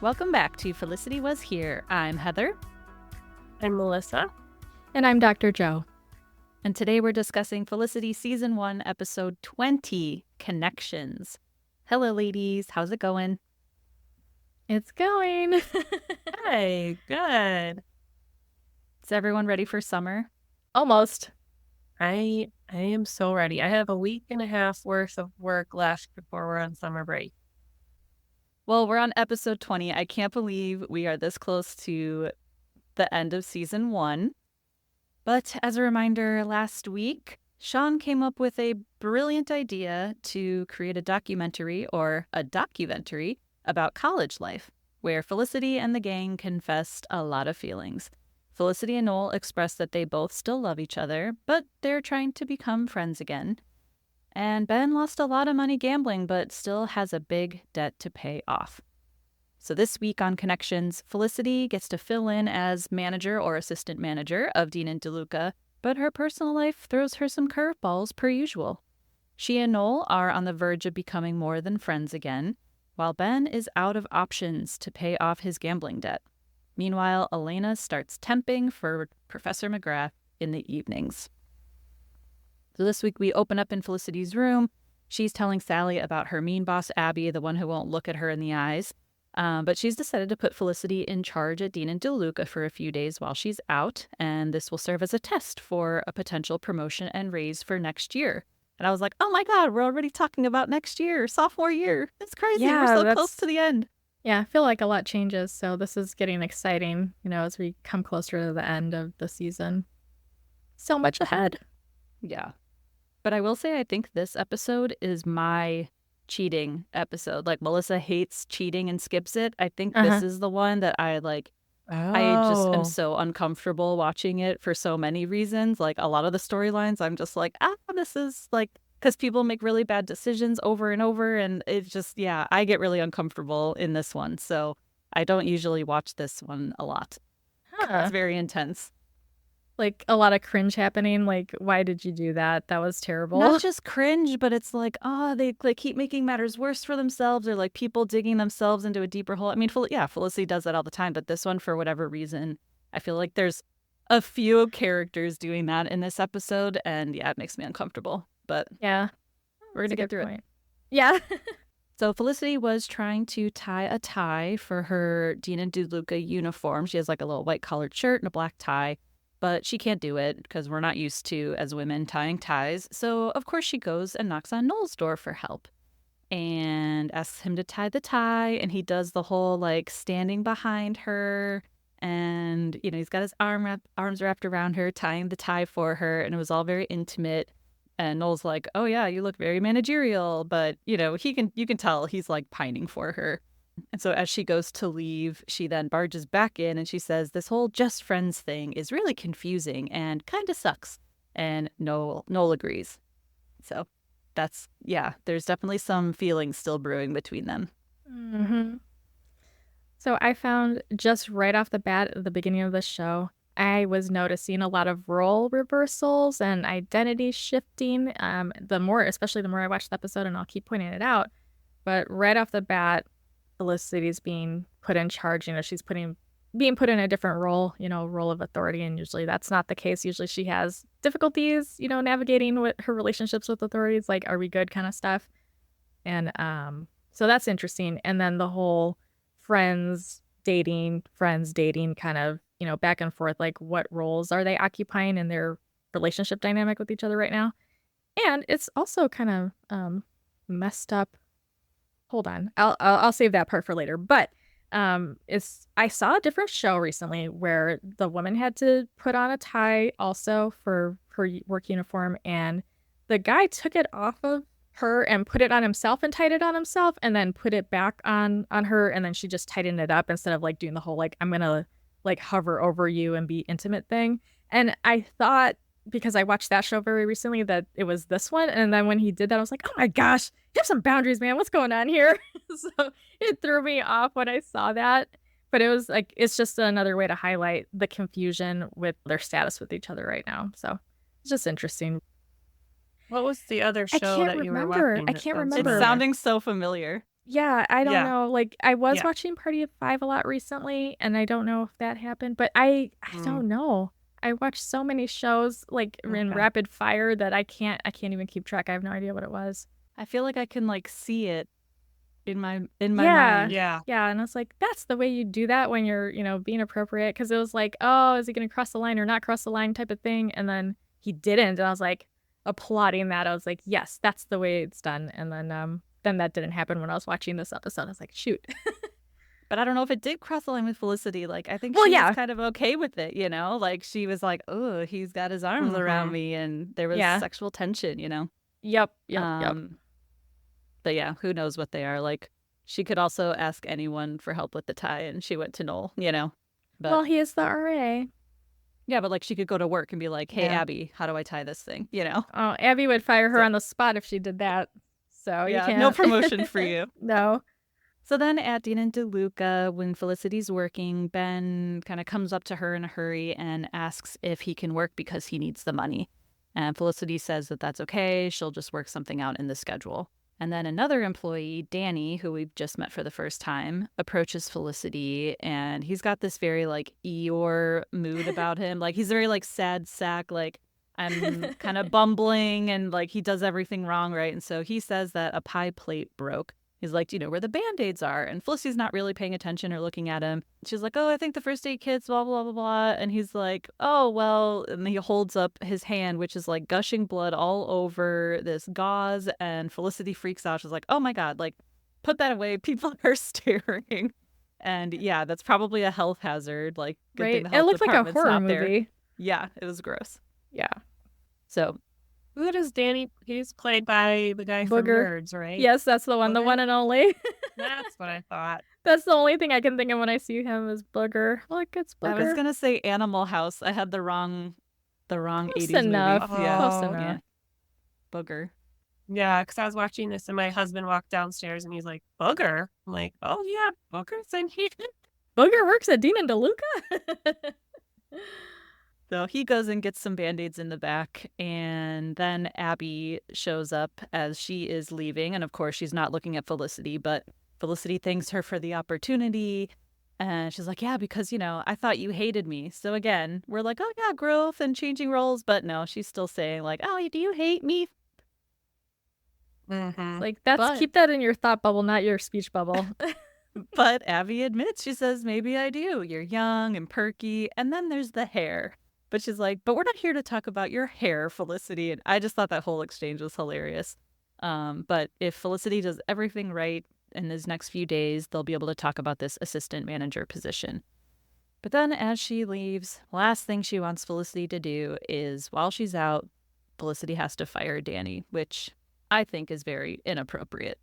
Welcome back to Felicity Was Here. I'm Heather. I'm Melissa. And I'm Dr. Joe. And today we're discussing Felicity Season 1, Episode 20, Connections. Hello, ladies. How's it going? It's going. Hey, good. Is everyone ready for summer? Almost. I am so ready. I have a week and a half worth of work left before we're on summer break. Well, we're on Episode 20. I can't believe we are this close to the end of Season 1. But as a reminder, last week, Sean came up with a brilliant idea to create a documentary about college life, where Felicity and the gang confessed a lot of feelings. Felicity and Noel expressed that they both still love each other, but they're trying to become friends again. And Ben lost a lot of money gambling, but still has a big debt to pay off. So this week on Connections, Felicity gets to fill in as manager or assistant manager of Dean and Deluca, but her personal life throws her some curveballs per usual. She and Noel are on the verge of becoming more than friends again, while Ben is out of options to pay off his gambling debt. Meanwhile, Elena starts temping for Professor McGrath in the evenings. So this week we open up in Felicity's room. She's telling Sally about her mean boss, Abby, the one who won't look at her in the eyes. But she's decided to put Felicity in charge at Dean and Deluca for a few days while she's out, and this will serve as a test for a potential promotion and raise for next year. And I was like, oh my God, we're already talking about next year, sophomore year. It's crazy. Yeah, we're so close to the end. Yeah, I feel like a lot changes, so this is getting exciting, as we come closer to the end of the season. So much ahead. Yeah. But I will say I think this episode is my cheating episode. Like, Melissa hates cheating and skips it. I think this is the one that I like. I just am so uncomfortable watching it for so many reasons. Like, a lot of the storylines, I'm just like, this is like, because people make really bad decisions over and over. And it's just, I get really uncomfortable in this one. So I don't usually watch this one a lot. It's very intense. Like, a lot of cringe happening. Like, why did you do that? That was terrible. Not just cringe, but it's like, they like keep making matters worse for themselves, or like people digging themselves into a deeper hole. I mean, Felicity does that all the time, but this one, for whatever reason, I feel like there's a few characters doing that in this episode, and it makes me uncomfortable. But yeah, we're gonna get through it. Yeah. So Felicity was trying to tie a tie for her Dean and Deluca uniform. She has like a little white collared shirt and a black tie. But she can't do it because we're not used to, as women, tying ties. So, of course, she goes and knocks on Noel's door for help and asks him to tie the tie. And he does the whole, like, standing behind her. And, he's got his arms wrapped around her, tying the tie for her. And it was all very intimate. And Noel's like, oh, yeah, you look very managerial. But, you can tell he's, like, pining for her. And so as she goes to leave, she then barges back in and she says, this whole just friends thing is really confusing and kind of sucks. And Noel agrees. So there's definitely some feelings still brewing between them. Mm-hmm. So I found just right off the bat at the beginning of the show, I was noticing a lot of role reversals and identity shifting. Especially the more I watched the episode, and I'll keep pointing it out. But right off the bat, Felicity's being put in charge. She's being put in a different role, role of authority, and usually that's not the case. Usually she has difficulties, navigating with her relationships with authorities, like, are we good kind of stuff. And so that's interesting. And then the whole friends dating kind of, back and forth, like, what roles are they occupying in their relationship dynamic with each other right now? And it's also kind of messed up. Hold on, I'll save that part for later. But I saw a different show recently where the woman had to put on a tie also for her work uniform, and the guy took it off of her and put it on himself and tied it on himself, and then put it back on her, and then she just tightened it up instead of like doing the whole like, I'm gonna like hover over you and be intimate thing. And I thought, because I watched that show very recently, that it was this one. And then when he did that, I was like, oh my gosh, you have some boundaries, man. What's going on here? So it threw me off when I saw that. But it was like, it's just another way to highlight the confusion with their status with each other right now. So it's just interesting. What was the other show that you were watching? I can't remember. It's sounding so familiar. Yeah, I don't Yeah. know, like, I was Yeah. watching Party of 5 a lot recently, and I don't know if that happened, but I don't know. I watch so many shows, like, in Okay. rapid fire that I can't even keep track. I have no idea what it was. I feel like I can like see it in my Yeah. mind. Yeah. Yeah, and I was like, "That's the way you do that when you're, being appropriate," because it was like, "Oh, is he gonna cross the line or not cross the line?" type of thing, and then he didn't, and I was like, applauding that. I was like, "Yes, that's the way it's done," and then that didn't happen when I was watching this episode. I was like, "Shoot." But I don't know if it did cross the line with Felicity. Like, I think Well, she was yeah. kind of okay with it, you know? Like, she was like, oh, he's got his arms around me, and there was Yeah. sexual tension, you know? Yep. But yeah, who knows what they are. Like, she could also ask anyone for help with the tie, and she went to Noel, you know? But Well, he is the RA. yeah, but like, she could go to work and be like, hey, Yeah. Abby, how do I tie this thing, you know? Oh, Abby would fire her So- on the spot if she did that. So you Yeah, can't. no promotion for you. No. So then at Dean and Deluca, when Felicity's working, Ben kind of comes up to her in a hurry and asks if he can work because he needs the money. And Felicity says that that's okay. She'll just work something out in the schedule. And then another employee, Danny, who we've just met for the first time, approaches Felicity, and he's got this very like Eeyore mood about him. Like he's very like sad sack, like I'm kind of bumbling, and like he does everything wrong, right? And so he says that a pie plate broke. He's like, do you know where the Band-Aids are? And Felicity's not really paying attention or looking at him. She's like, oh, I think the first aid kit's blah, blah, blah, blah. And he's like, oh, well, and he holds up his hand, which is like gushing blood all over this gauze. And Felicity freaks out. She's like, oh my God, like, put that away. People are staring. And yeah, that's probably a health hazard. Like, good thing Right. the It health looked like a department's horror not there. movie. Yeah, it was gross. Yeah. So Who does Danny? He's played by the guy from Booger. Nerds, right? Yes, that's the one. The Booger? one and only. That's what I thought. That's the only thing I can think of when I see him is Booger. Look, it's Booger. I was gonna say Animal House. I had the wrong Close 80s enough. movie. Yeah. Close Oh, enough. Yeah. Booger. Yeah, because I was watching this and my husband walked downstairs and he's like, Booger? I'm like, oh yeah, Booger's in here. Booger works at Dean and Deluca? So he goes and gets some Band-Aids in the back, and then Abby shows up as she is leaving, and of course she's not looking at Felicity, but Felicity thanks her for the opportunity, and she's like, yeah, because, you know, I thought you hated me. So again, we're like, oh yeah, growth and changing roles, but no, she's still saying like, oh, do you hate me? Mm-hmm. Like, But- keep that in your thought bubble, not your speech bubble. But Abby admits, she says, maybe I do. You're young and perky, and then there's the hair. But she's like, but we're not here to talk about your hair, Felicity. And I just thought that whole exchange was hilarious. But if Felicity does everything right in these next few days, they'll be able to talk about this assistant manager position. But then as she leaves, last thing she wants Felicity to do is, while she's out, Felicity has to fire Danny, which I think is very inappropriate.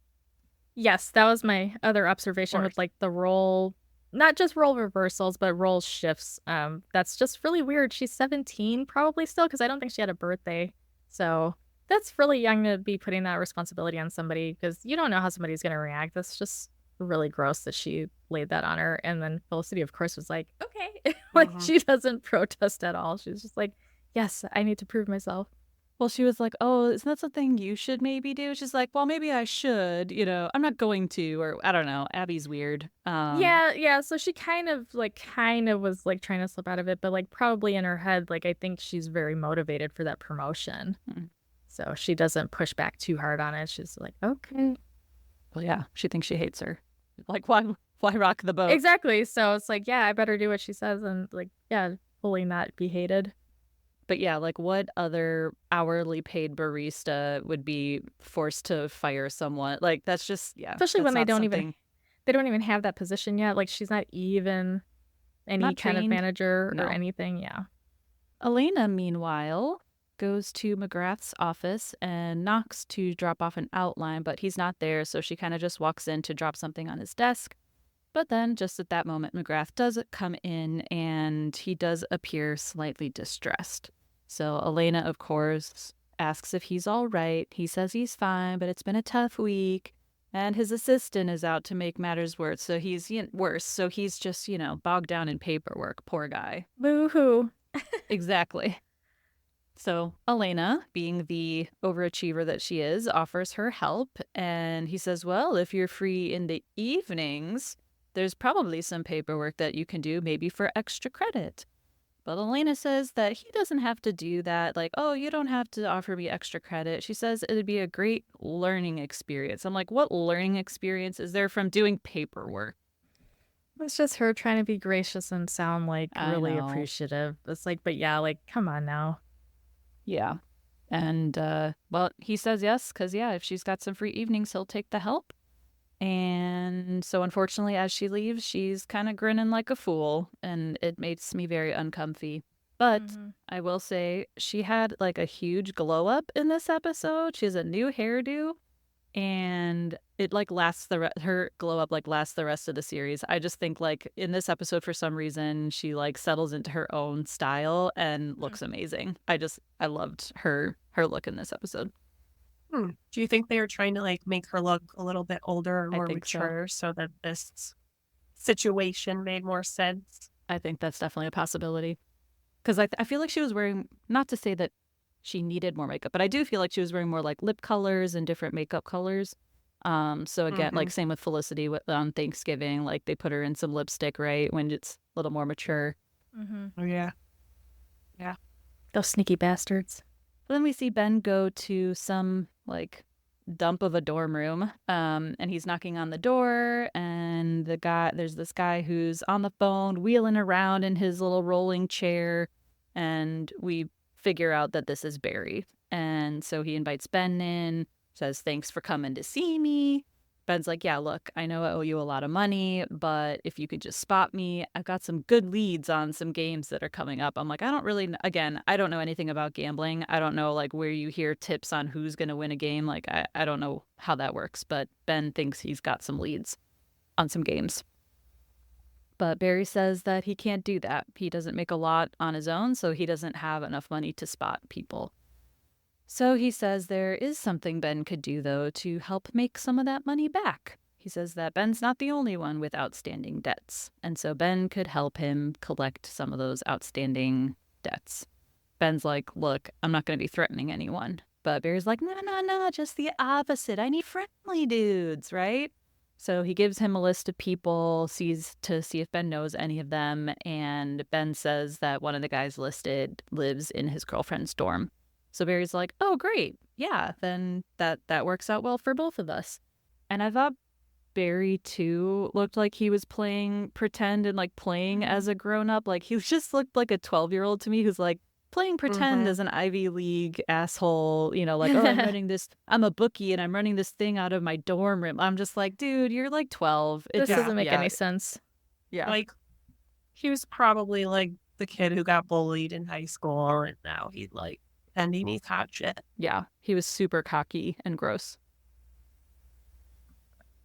Yes, that was my other observation course. with like the role, not just role reversals, but role shifts. That's just really weird. She's 17 probably still, because I don't think she had a birthday. So that's really young to be putting that responsibility on somebody, because you don't know how somebody's going to react. That's just really gross that she laid that on her. And then Felicity, of course, was like, okay. Like she doesn't protest at all. She's just like, yes, I need to prove myself. Well, she was like, oh, isn't that something you should maybe do? She's like, well, maybe I should, you know, I'm not going to, or I don't know. Abby's weird. Yeah. So she kind of was like trying to slip out of it, but like probably in her head, like I think she's very motivated for that promotion. Mm. So she doesn't push back too hard on it. She's like, okay. Well, yeah, she thinks she hates her. Like, why rock the boat? Exactly. So it's like, yeah, I better do what she says and like, yeah, fully not be hated. But yeah, like what other hourly paid barista would be forced to fire someone? Like, that's just, yeah. Especially when that's they not don't even have that position yet. Like she's not even any Not kind of trained. manager No. or anything. Yeah. Elena, meanwhile, goes to McGrath's office and knocks to drop off an outline, but he's not there, so she kind of just walks in to drop something on his desk. But then, just at that moment, McGrath does come in, and he does appear slightly distressed. So Elena, of course, asks if he's all right. He says he's fine, but it's been a tough week, and his assistant is out to make matters worse. So he's worse. So he's just, bogged down in paperwork. Poor guy. Boo hoo. Exactly. So Elena, being the overachiever that she is, offers her help. And he says, well, if you're free in the evenings, there's probably some paperwork that you can do, maybe for extra credit. But Elena says that he doesn't have to do that. Like, oh, you don't have to offer me extra credit. She says it'd be a great learning experience. I'm like, what learning experience is there from doing paperwork? It's just her trying to be gracious and sound like I really know. appreciative. It's like, but yeah, like, come on now. Yeah. And, well, he says yes, because, yeah, if she's got some free evenings, he'll take the help. And so, unfortunately, as she leaves, she's kind of grinning like a fool, and it makes me very uncomfy. But I will say she had like a huge glow up in this episode. She has a new hairdo, and it like lasts her glow up like lasts the rest of the series. I just think like in this episode, for some reason, she like settles into her own style and looks amazing. I loved her look in this episode. Do you think they were trying to like make her look a little bit older or I more think so. mature so that this situation made more sense? I think that's definitely a possibility. Because I feel like she was wearing, not to say that she needed more makeup, but I do feel like she was wearing more like lip colors and different makeup colors. So again, like same with Felicity on Thanksgiving, like they put her in some lipstick, right, when it's a little more mature. Oh, yeah. Those sneaky bastards. But then we see Ben go to some like dump of a dorm room, and he's knocking on the door, and there's this guy who's on the phone wheeling around in his little rolling chair, and we figure out that this is Barry. And so he invites Ben in, says thanks for coming to see me. Ben's like, yeah, look, I know I owe you a lot of money, but if you could just spot me, I've got some good leads on some games that are coming up. I'm like, I don't know anything about gambling. I don't know like where you hear tips on who's going to win a game. Like, I don't know how that works, but Ben thinks he's got some leads on some games. But Barry says that he can't do that. He doesn't make a lot on his own, so he doesn't have enough money to spot people. So he says there is something Ben could do, though, to help make some of that money back. He says that Ben's not the only one with outstanding debts, and so Ben could help him collect some of those outstanding debts. Ben's like, look, I'm not going to be threatening anyone. But Barry's like, no, just the opposite. I need friendly dudes, right? So he gives him a list of people, sees to see if Ben knows any of them, and Ben says that one of the guys listed lives in his girlfriend's dorm. So Barry's like, oh, great. Yeah, then that works out well for both of us. And I thought Barry, too, looked like he was playing pretend and, like, playing as a grown-up. Like, he just looked like a 12-year-old to me who's, like, playing pretend as an Ivy League asshole. You know, like, oh, I'm a bookie and I'm running this thing out of my dorm room. I'm just like, dude, you're, like, 12. This doesn't make any sense. Yeah. Like, he was probably, like, the kid who got bullied in high school, and now he's, like, pretending he's hot shit. Yeah, he was super cocky and gross.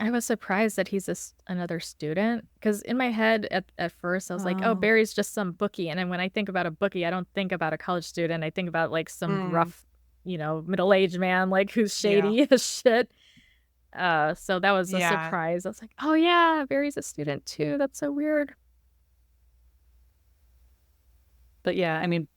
I was surprised that he's another student, because in my head at first I was like, oh, Barry's just some bookie. And then when I think about a bookie, I don't think about a college student. I think about like some rough, middle-aged man like who's shady as shit. So that was a surprise. I was like, oh yeah, Barry's a student too. That's so weird. But yeah, I mean,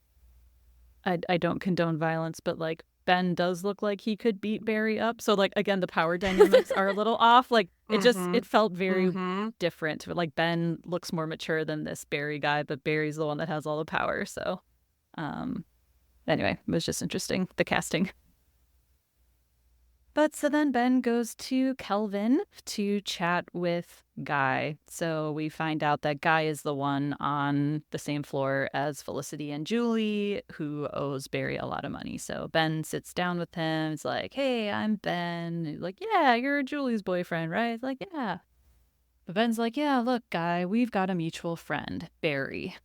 I don't condone violence, but like Ben does look like he could beat Barry up. So like, again, the power dynamics are a little off. Like it felt very different. Like Ben looks more mature than this Barry guy, but Barry's the one that has all the power. So anyway, it was just interesting, the casting. But so then Ben goes to Kelvin to chat with Guy. So we find out that Guy is the one on the same floor as Felicity and Julie, who owes Barry a lot of money. So Ben sits down with him. It's like, hey, I'm Ben. He's like, yeah, you're Julie's boyfriend, right? It's like, yeah. But Ben's like, yeah, look, Guy, we've got a mutual friend, Barry.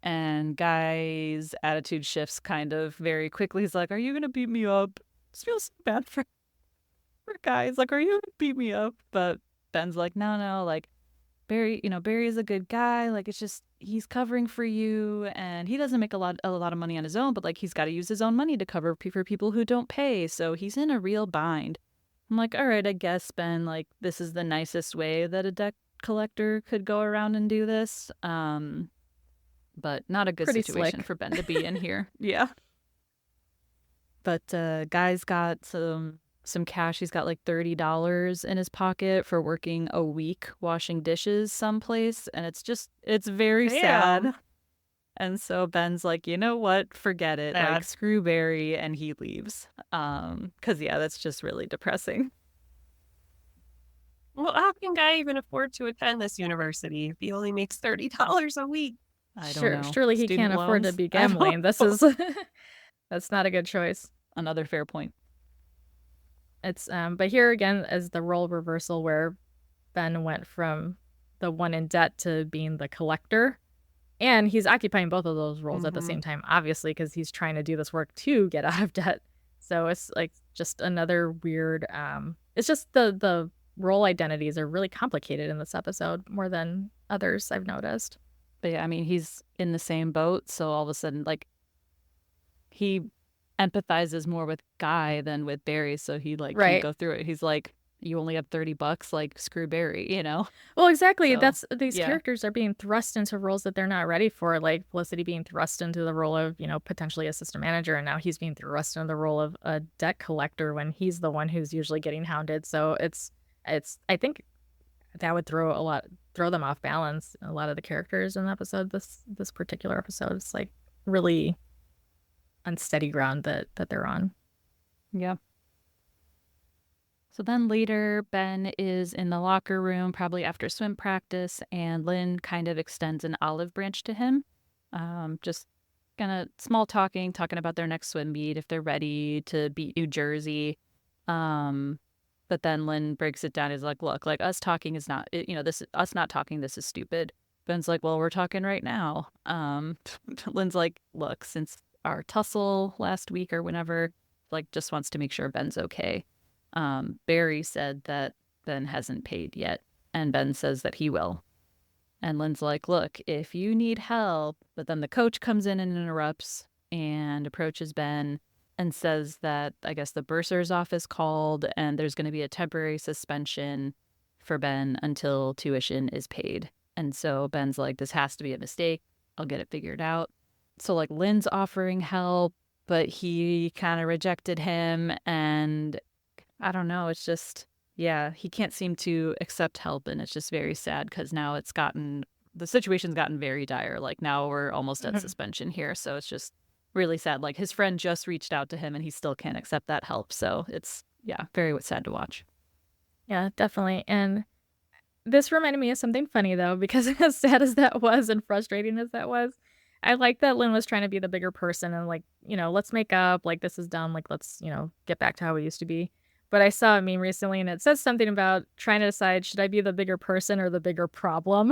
And Guy's attitude shifts kind of very quickly. He's like, are you going to beat me up? This feels so bad for Guy's like, are you gonna beat me up? But Ben's like, no, like Barry, Barry's a good guy. Like, it's just he's covering for you, and he doesn't make a lot of money on his own, but like he's got to use his own money to cover for people who don't pay. So he's in a real bind. I'm like, all right, I guess, Ben, like this is the nicest way that a debt collector could go around and do this. But not a good situation for Ben to be in here. Yeah. But Guy's got some cash. He's got like $30 in his pocket for working a week washing dishes someplace. And it's very sad. And so Ben's like, you know what? Forget it. Sad. Like, screw Barry. And he leaves. Because, yeah, that's just really depressing. Well, how can Guy even afford to attend this university if he only makes $30 a week? I don't know. Surely he Student can't afford to loans? be I don't gambling. This know. is that's not a good choice. Another fair point. It's but here again is the role reversal where Ben went from the one in debt to being the collector. And he's occupying both of those roles at the same time, obviously, because he's trying to do this work to get out of debt. So it's like just another weird it's just the role identities are really complicated in this episode more than others I've noticed. But yeah, I mean, he's in the same boat, so all of a sudden, like, he empathizes more with Guy than with Barry, so he like Right. can't go through it. He's like, you only have $30, like, screw Barry, you know? Well, exactly. So, That's these yeah. characters are being thrust into roles that they're not ready for, like Felicity being thrust into the role of, potentially assistant manager, and now he's being thrust into the role of a debt collector when he's the one who's usually getting hounded. So it's I think that would throw them off balance. A lot of the characters in the episode, this particular episode, it's like really unsteady ground that they're on. Yeah. So then later, Ben is in the locker room, probably after swim practice, and Lynn kind of extends an olive branch to him. Just kind of small talking about their next swim meet, if they're ready to beat New Jersey. But then Lynn breaks it down. He's like, look, like, us talking is not, us not talking, this is stupid. Ben's like, well, we're talking right now. Lynn's like, look, since our tussle last week or whenever, like, just wants to make sure Ben's okay. Barry said that Ben hasn't paid yet, and Ben says that he will. And Lynn's like, look, if you need help, but then the coach comes in and interrupts and approaches Ben and says that, I guess, the bursar's office called and there's going to be a temporary suspension for Ben until tuition is paid. And so Ben's like, this has to be a mistake. I'll get it figured out. So, like, Lynn's offering help, but he kind of rejected him, and I don't know, it's just, yeah, he can't seem to accept help, and it's just very sad because now the situation's gotten very dire. Like, now we're almost at suspension here, so it's just really sad. Like, his friend just reached out to him and he still can't accept that help, so it's, yeah, very sad to watch. Yeah, definitely. And this reminded me of something funny, though, because as sad as that was and frustrating as that was, I like that Lynn was trying to be the bigger person and, like, let's make up, like, this is dumb, like, let's, get back to how we used to be. But I saw a meme recently and it says something about trying to decide, should I be the bigger person or the bigger problem?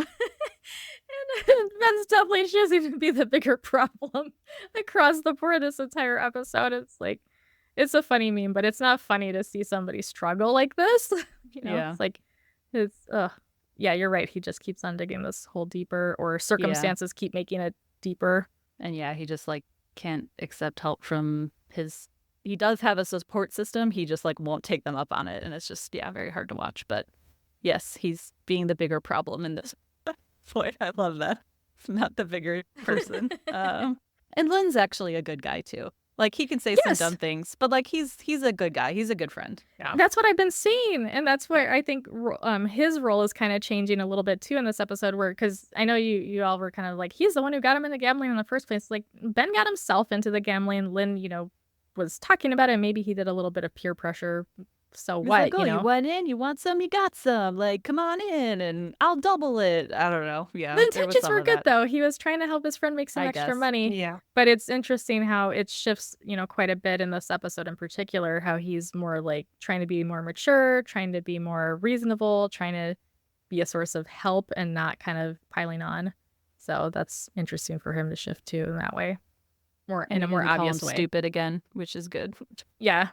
And Ben's definitely choosing to be the bigger problem across the board this entire episode. It's like, it's a funny meme, but it's not funny to see somebody struggle like this. Yeah. It's like, yeah, you're right. He just keeps on digging this hole deeper, or circumstances keep making it deeper. And yeah, he just, like, can't accept help from he does have a support system. He just, like, won't take them up on it. And it's just, yeah, very hard to watch. But yes, he's being the bigger problem in this. Boy, I love that. Not the bigger person. And Lynn's actually a good guy, too. Like, he can say some dumb things, but, like, he's a good guy. He's a good friend. Yeah. That's what I've been seeing. And that's where I think his role is kind of changing a little bit, too, in this episode, where, because I know you all were kind of like, he's the one who got him into gambling in the first place. Like, Ben got himself into the gambling. Lynn, was talking about it. Maybe he did a little bit of peer pressure. So what? Like, oh, you went in, you want some, you got some. Like, come on in, and I'll double it. I don't know. Yeah, the intentions were good, though. He was trying to help his friend make some extra money. Yeah. But it's interesting how it shifts, quite a bit in this episode in particular, how he's more like trying to be more mature, trying to be more reasonable, trying to be a source of help and not kind of piling on. So that's interesting for him to shift to in that way. In a more obvious way. Stupid again, which is good. Yeah.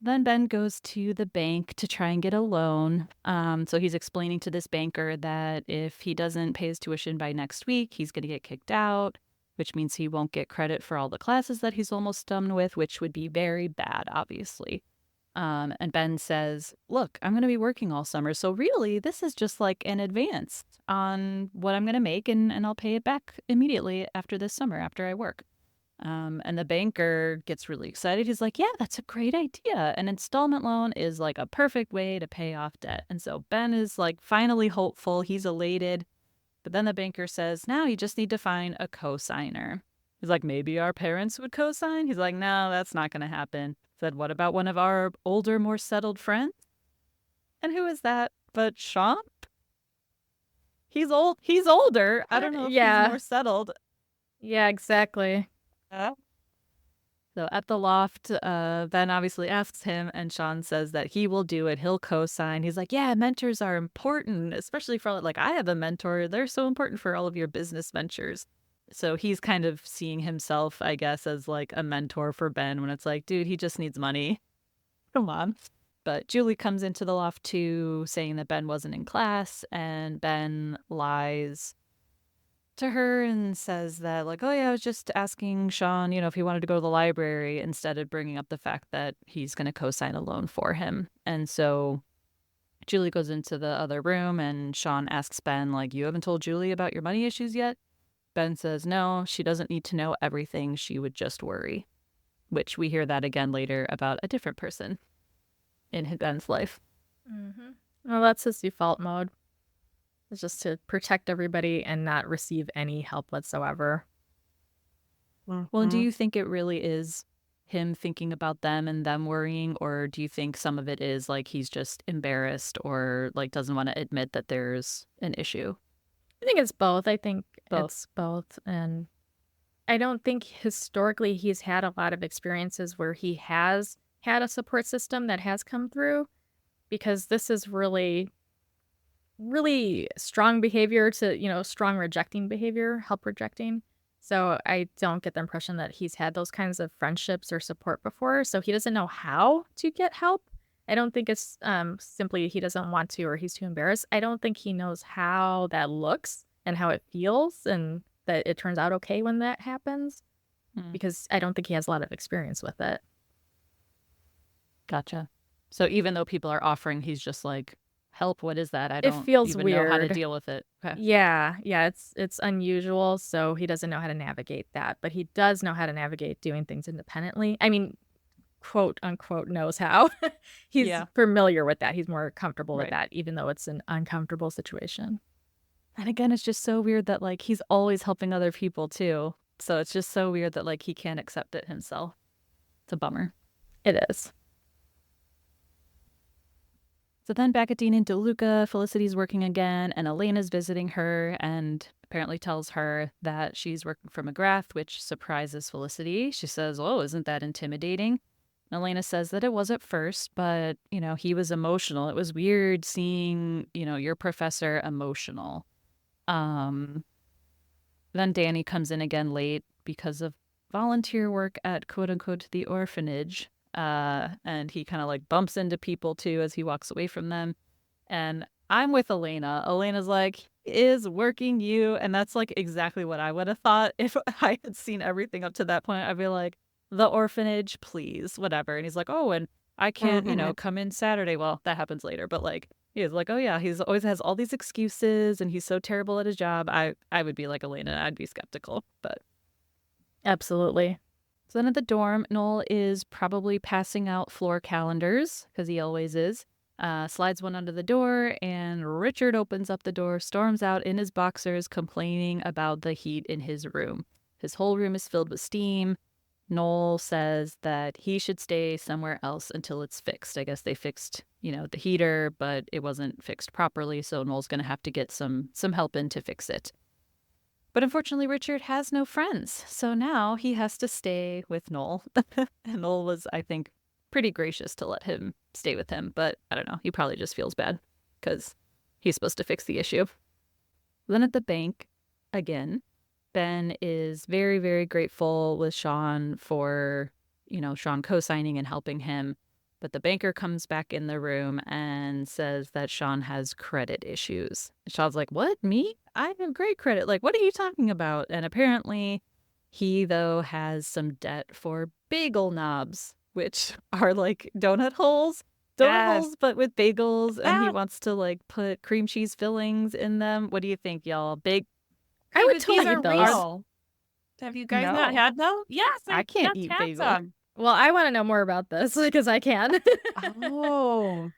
Then Ben goes to the bank to try and get a loan. So he's explaining to this banker that if he doesn't pay his tuition by next week, he's going to get kicked out, which means he won't get credit for all the classes that he's almost done with, which would be very bad, obviously. And Ben says, look, I'm going to be working all summer. So really, this is just like an advance on what I'm going to make, and I'll pay it back immediately after this summer, after I work. And the banker gets really excited. He's like, yeah, that's a great idea. An installment loan is like a perfect way to pay off debt. And so Ben is like finally hopeful. He's elated. But then the banker says, now you just need to find a co-signer. He's like, maybe our parents would co-sign? He's like, no, that's not going to happen. Said, what about one of our older, more settled friends? And who is that but Sean? He's old. He's older. I don't know if he's more settled. Yeah, exactly. So at the loft, Ben obviously asks him, and Sean says that he will do it. He'll co-sign. He's like, yeah, mentors are important, especially for, like, I have a mentor. They're so important for all of your business ventures. So he's kind of seeing himself, I guess, as like a mentor for Ben when it's like, dude, he just needs money. Come on. But Julie comes into the loft too, saying that Ben wasn't in class, and Ben lies to her and says that, like, oh yeah, I was just asking Sean, if he wanted to go to the library, instead of bringing up the fact that he's going to co-sign a loan for him. And so Julie goes into the other room and Sean asks Ben, like, you haven't told Julie about your money issues yet? Ben says no, she doesn't need to know everything. She would just worry, which we hear that again later about a different person in Ben's life. Well, that's his default mode. It's just to protect everybody and not receive any help whatsoever. Well, do you think it really is him thinking about them and them worrying, or do you think some of it is like he's just embarrassed or like doesn't want to admit that there's an issue? I think it's both. It's both. And I don't think historically he's had a lot of experiences where he has had a support system that has come through, because this is really strong behavior to, strong rejecting behavior, help rejecting. So I don't get the impression that he's had those kinds of friendships or support before. So he doesn't know how to get help. I don't think it's simply he doesn't want to or he's too embarrassed. I don't think he knows how that looks and how it feels and that it turns out okay when that happens, because I don't think he has a lot of experience with it. Gotcha. So even though people are offering, he's just like, help, what is that? I It don't feels even know how to weird. deal with it. Okay. Yeah, it's unusual, so he doesn't know how to navigate that, but he does know how to navigate doing things independently. I mean, quote unquote knows how. He's familiar with that. He's more comfortable with that, even though it's an uncomfortable situation. And again, it's just so weird that like he's always helping other people too. So it's just so weird that like he can't accept it himself. It's a bummer. It is. So then back at Dean and Deluca, Felicity's working again, and Elena's visiting her and apparently tells her that she's working for McGrath, which surprises Felicity. She says, oh, isn't that intimidating? And Elena says that it was at first, but, he was emotional. It was weird seeing, your professor emotional. Then Danny comes in again late because of volunteer work at quote-unquote the orphanage. And he kind of like bumps into people too as he walks away from them. And I'm with Elena. Elena's like, he is working you. And that's like exactly what I would have thought if I had seen everything up to that point. I'd be like, the orphanage, please, whatever. And he's like, oh, and I can't, come in Saturday. Well, that happens later. But like, he's like, oh yeah, he's always has all these excuses and he's so terrible at his job. I would be like Elena. I'd be skeptical, but. Absolutely. So then at the dorm, Noel is probably passing out floor calendars, because he always is. Slides one under the door, and Richard opens up the door, storms out in his boxers, complaining about the heat in his room. His whole room is filled with steam. Noel says that he should stay somewhere else until it's fixed. I guess they fixed, the heater, but it wasn't fixed properly, so Noel's going to have to get some help in to fix it. But unfortunately, Richard has no friends, so now he has to stay with Noel. And Noel was, I think, pretty gracious to let him stay with him, but I don't know, he probably just feels bad because he's supposed to fix the issue. Then at the bank, again, Ben is very, very grateful with Sean for, Sean co-signing and helping him. But the banker comes back in the room and says that Sean has credit issues. Sean's like, what, me? I have great credit. Like, what are you talking about? And apparently he, though, has some debt for bagel knobs, which are like donut holes. Holes, but with bagels. And he wants to like put cream cheese fillings in them. What do you think, y'all? I would totally these are eat those. real. Have you guys not had them? Yes, I can't I've eat had bagel. some. Well, I want to know more about this because I can. Oh,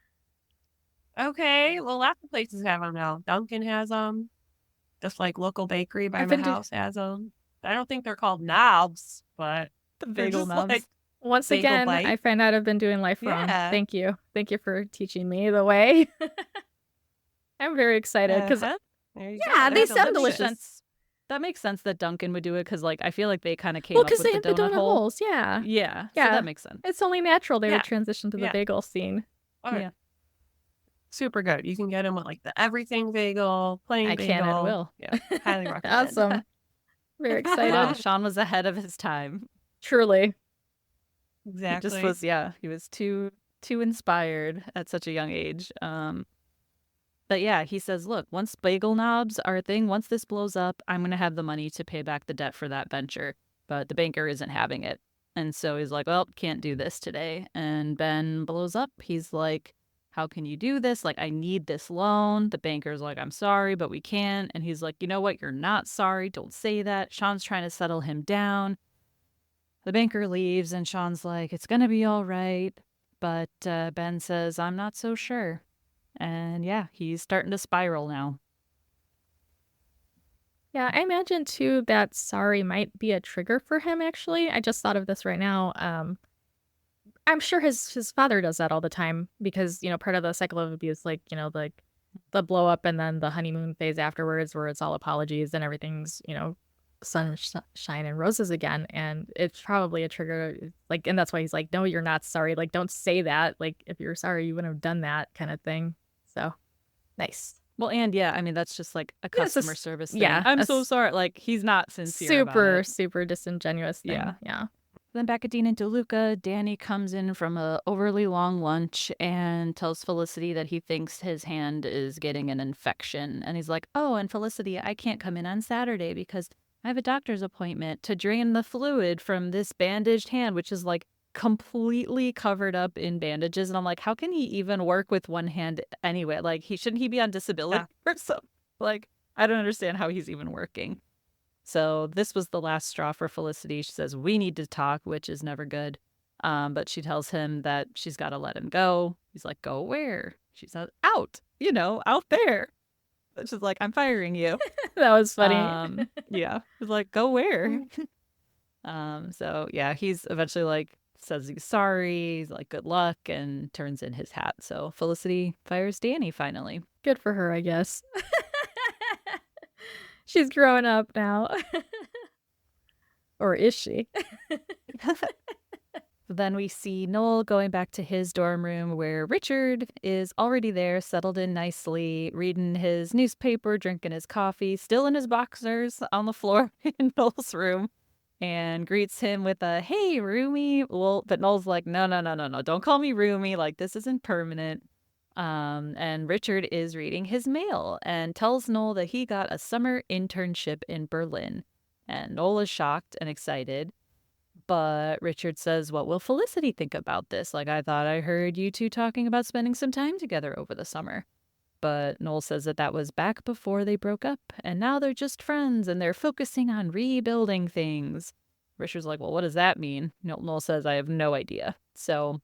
okay. Well, lots of places have them now. Dunkin' has them. Just like local bakery by I've my been to house has them. I don't think they're called knobs, but The they're bagel just knobs. like once bagel again, I bite. find out I've been doing life wrong. Yeah. Thank you. Thank you for teaching me the way. I'm very excited because Uh-huh. There you yeah, go. they They're sound delicious. That makes sense that Duncan would do it because, like, I feel like they kind of came well, up because with they the have the donut donut hole. holes. Yeah, Yeah, so yeah. that makes sense. It's only natural they Yeah. would transition to the Yeah. bagel scene. Or Yeah. super good. You can get them with like the everything bagel, plain I bagel. can and will. Yeah, highly recommend. Awesome. Very excited. Wow, Sean was ahead of his time. Truly. Exactly. He just was, he was too inspired at such a young age. But yeah, he says, look, once bagel knobs are a thing, once this blows up, I'm going to have the money to pay back the debt for that venture. But the banker isn't having it. And so he's like, well, can't do this today. And Ben blows up. He's like, how can you do this? Like, I need this loan. The banker's like, I'm sorry, but we can't. And he's like, you know what? You're not sorry. Don't say that. Sean's trying to settle him down. The banker leaves, and Sean's like, it's going to be all right. But Ben says, I'm not so sure. And yeah, he's starting to spiral now. Yeah, I imagine too that sorry might be a trigger for him, actually. I just thought of this right now. I'm sure his father does that all the time because, part of the cycle of abuse, like, like the blow up and then the honeymoon phase afterwards where it's all apologies and everything's, sunshine and roses again. And it's probably a trigger, like, and that's why he's like, no, you're not sorry. Like, don't say that. Like, if you're sorry, you wouldn't have done that kind of thing. So nice. Well, and yeah, I mean, that's just like a Yeah, it's customer service thing. yeah, I'm a so sorry. Like, he's not sincere about super, it. super disingenuous thing. Yeah. Yeah. Then back at Dean and Deluca, Danny comes in from a overly long lunch and tells Felicity that he thinks his hand is getting an infection. And he's like, oh, and Felicity, I can't come in on Saturday because I have a doctor's appointment to drain the fluid from this bandaged hand, which is like completely covered up in bandages. And I'm like, how can he even work with one hand anyway? Like, shouldn't he be on disability or something? Like, I don't understand how he's even working. So this was the last straw for Felicity. She says, we need to talk, which is never good. But she tells him that she's got to let him go. He's like, go where? She says, out, out there. She's like, I'm firing you. That was funny. Yeah. He's like, go where? So yeah, he's eventually like, says he's sorry. He's like, good luck, and turns in his hat. So Felicity fires Danny finally. Good for her, I guess. She's growing up now. Or is she? Then we see Noel going back to his dorm room where Richard is already there, settled in nicely, reading his newspaper, drinking his coffee, still in his boxers on the floor in Noel's room, and greets him with a, hey, roomie. Well, but Noel's like, no, don't call me roomie. Like, this isn't permanent. And Richard is reading his mail and tells Noel that he got a summer internship in Berlin. And Noel is shocked and excited. But Richard says, what will Felicity think about this? Like, I thought I heard you two talking about spending some time together over the summer. But Noel says that was back before they broke up, and now they're just friends, and they're focusing on rebuilding things. Richard's like, well, what does that mean? Noel says, I have no idea. So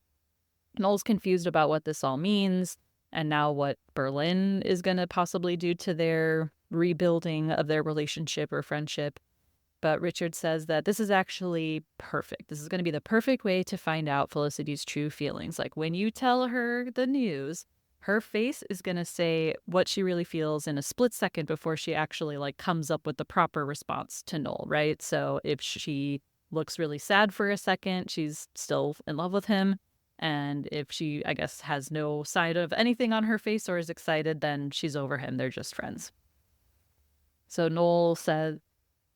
Noel's confused about what this all means, and now what Berlin is going to possibly do to their rebuilding of their relationship or friendship. But Richard says that this is actually perfect. This is going to be the perfect way to find out Felicity's true feelings. Like, when you tell her the news, her face is going to say what she really feels in a split second before she actually comes up with the proper response to Noel, right? So if she looks really sad for a second, she's still in love with him. And if she, I guess, has no sign of anything on her face or is excited, then she's over him. They're just friends. So Noel said,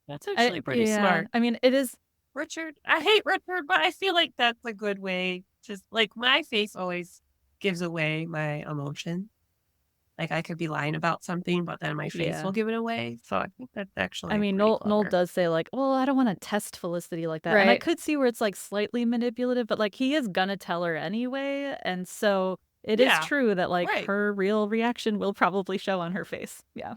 that's actually pretty smart. I mean, it is. Richard, I hate Richard, but I feel like that's a good way. Just like my face always gives away my emotion. Like, I could be lying about something, but then my face will give it away. So I think that's actually. I mean, Noel does say well, I don't want to test Felicity like that. Right. And I could see where it's slightly manipulative, but he is gonna tell her anyway. And so it is true that her real reaction will probably show on her face. Yeah.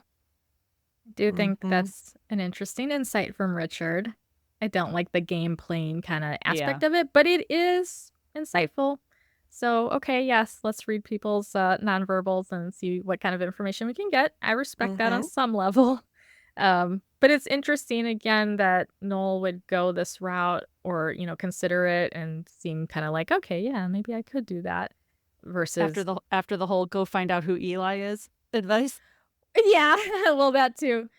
Do think that's an interesting insight from Richard. I don't like the game playing kind of aspect of it, but it is insightful. So, okay, yes, let's read people's nonverbals and see what kind of information we can get. I respect that on some level. But it's interesting again that Noel would go this route or, consider it and seem kind of like, okay, yeah, maybe I could do that versus after the whole go find out who Eli is advice. yeah, well that too.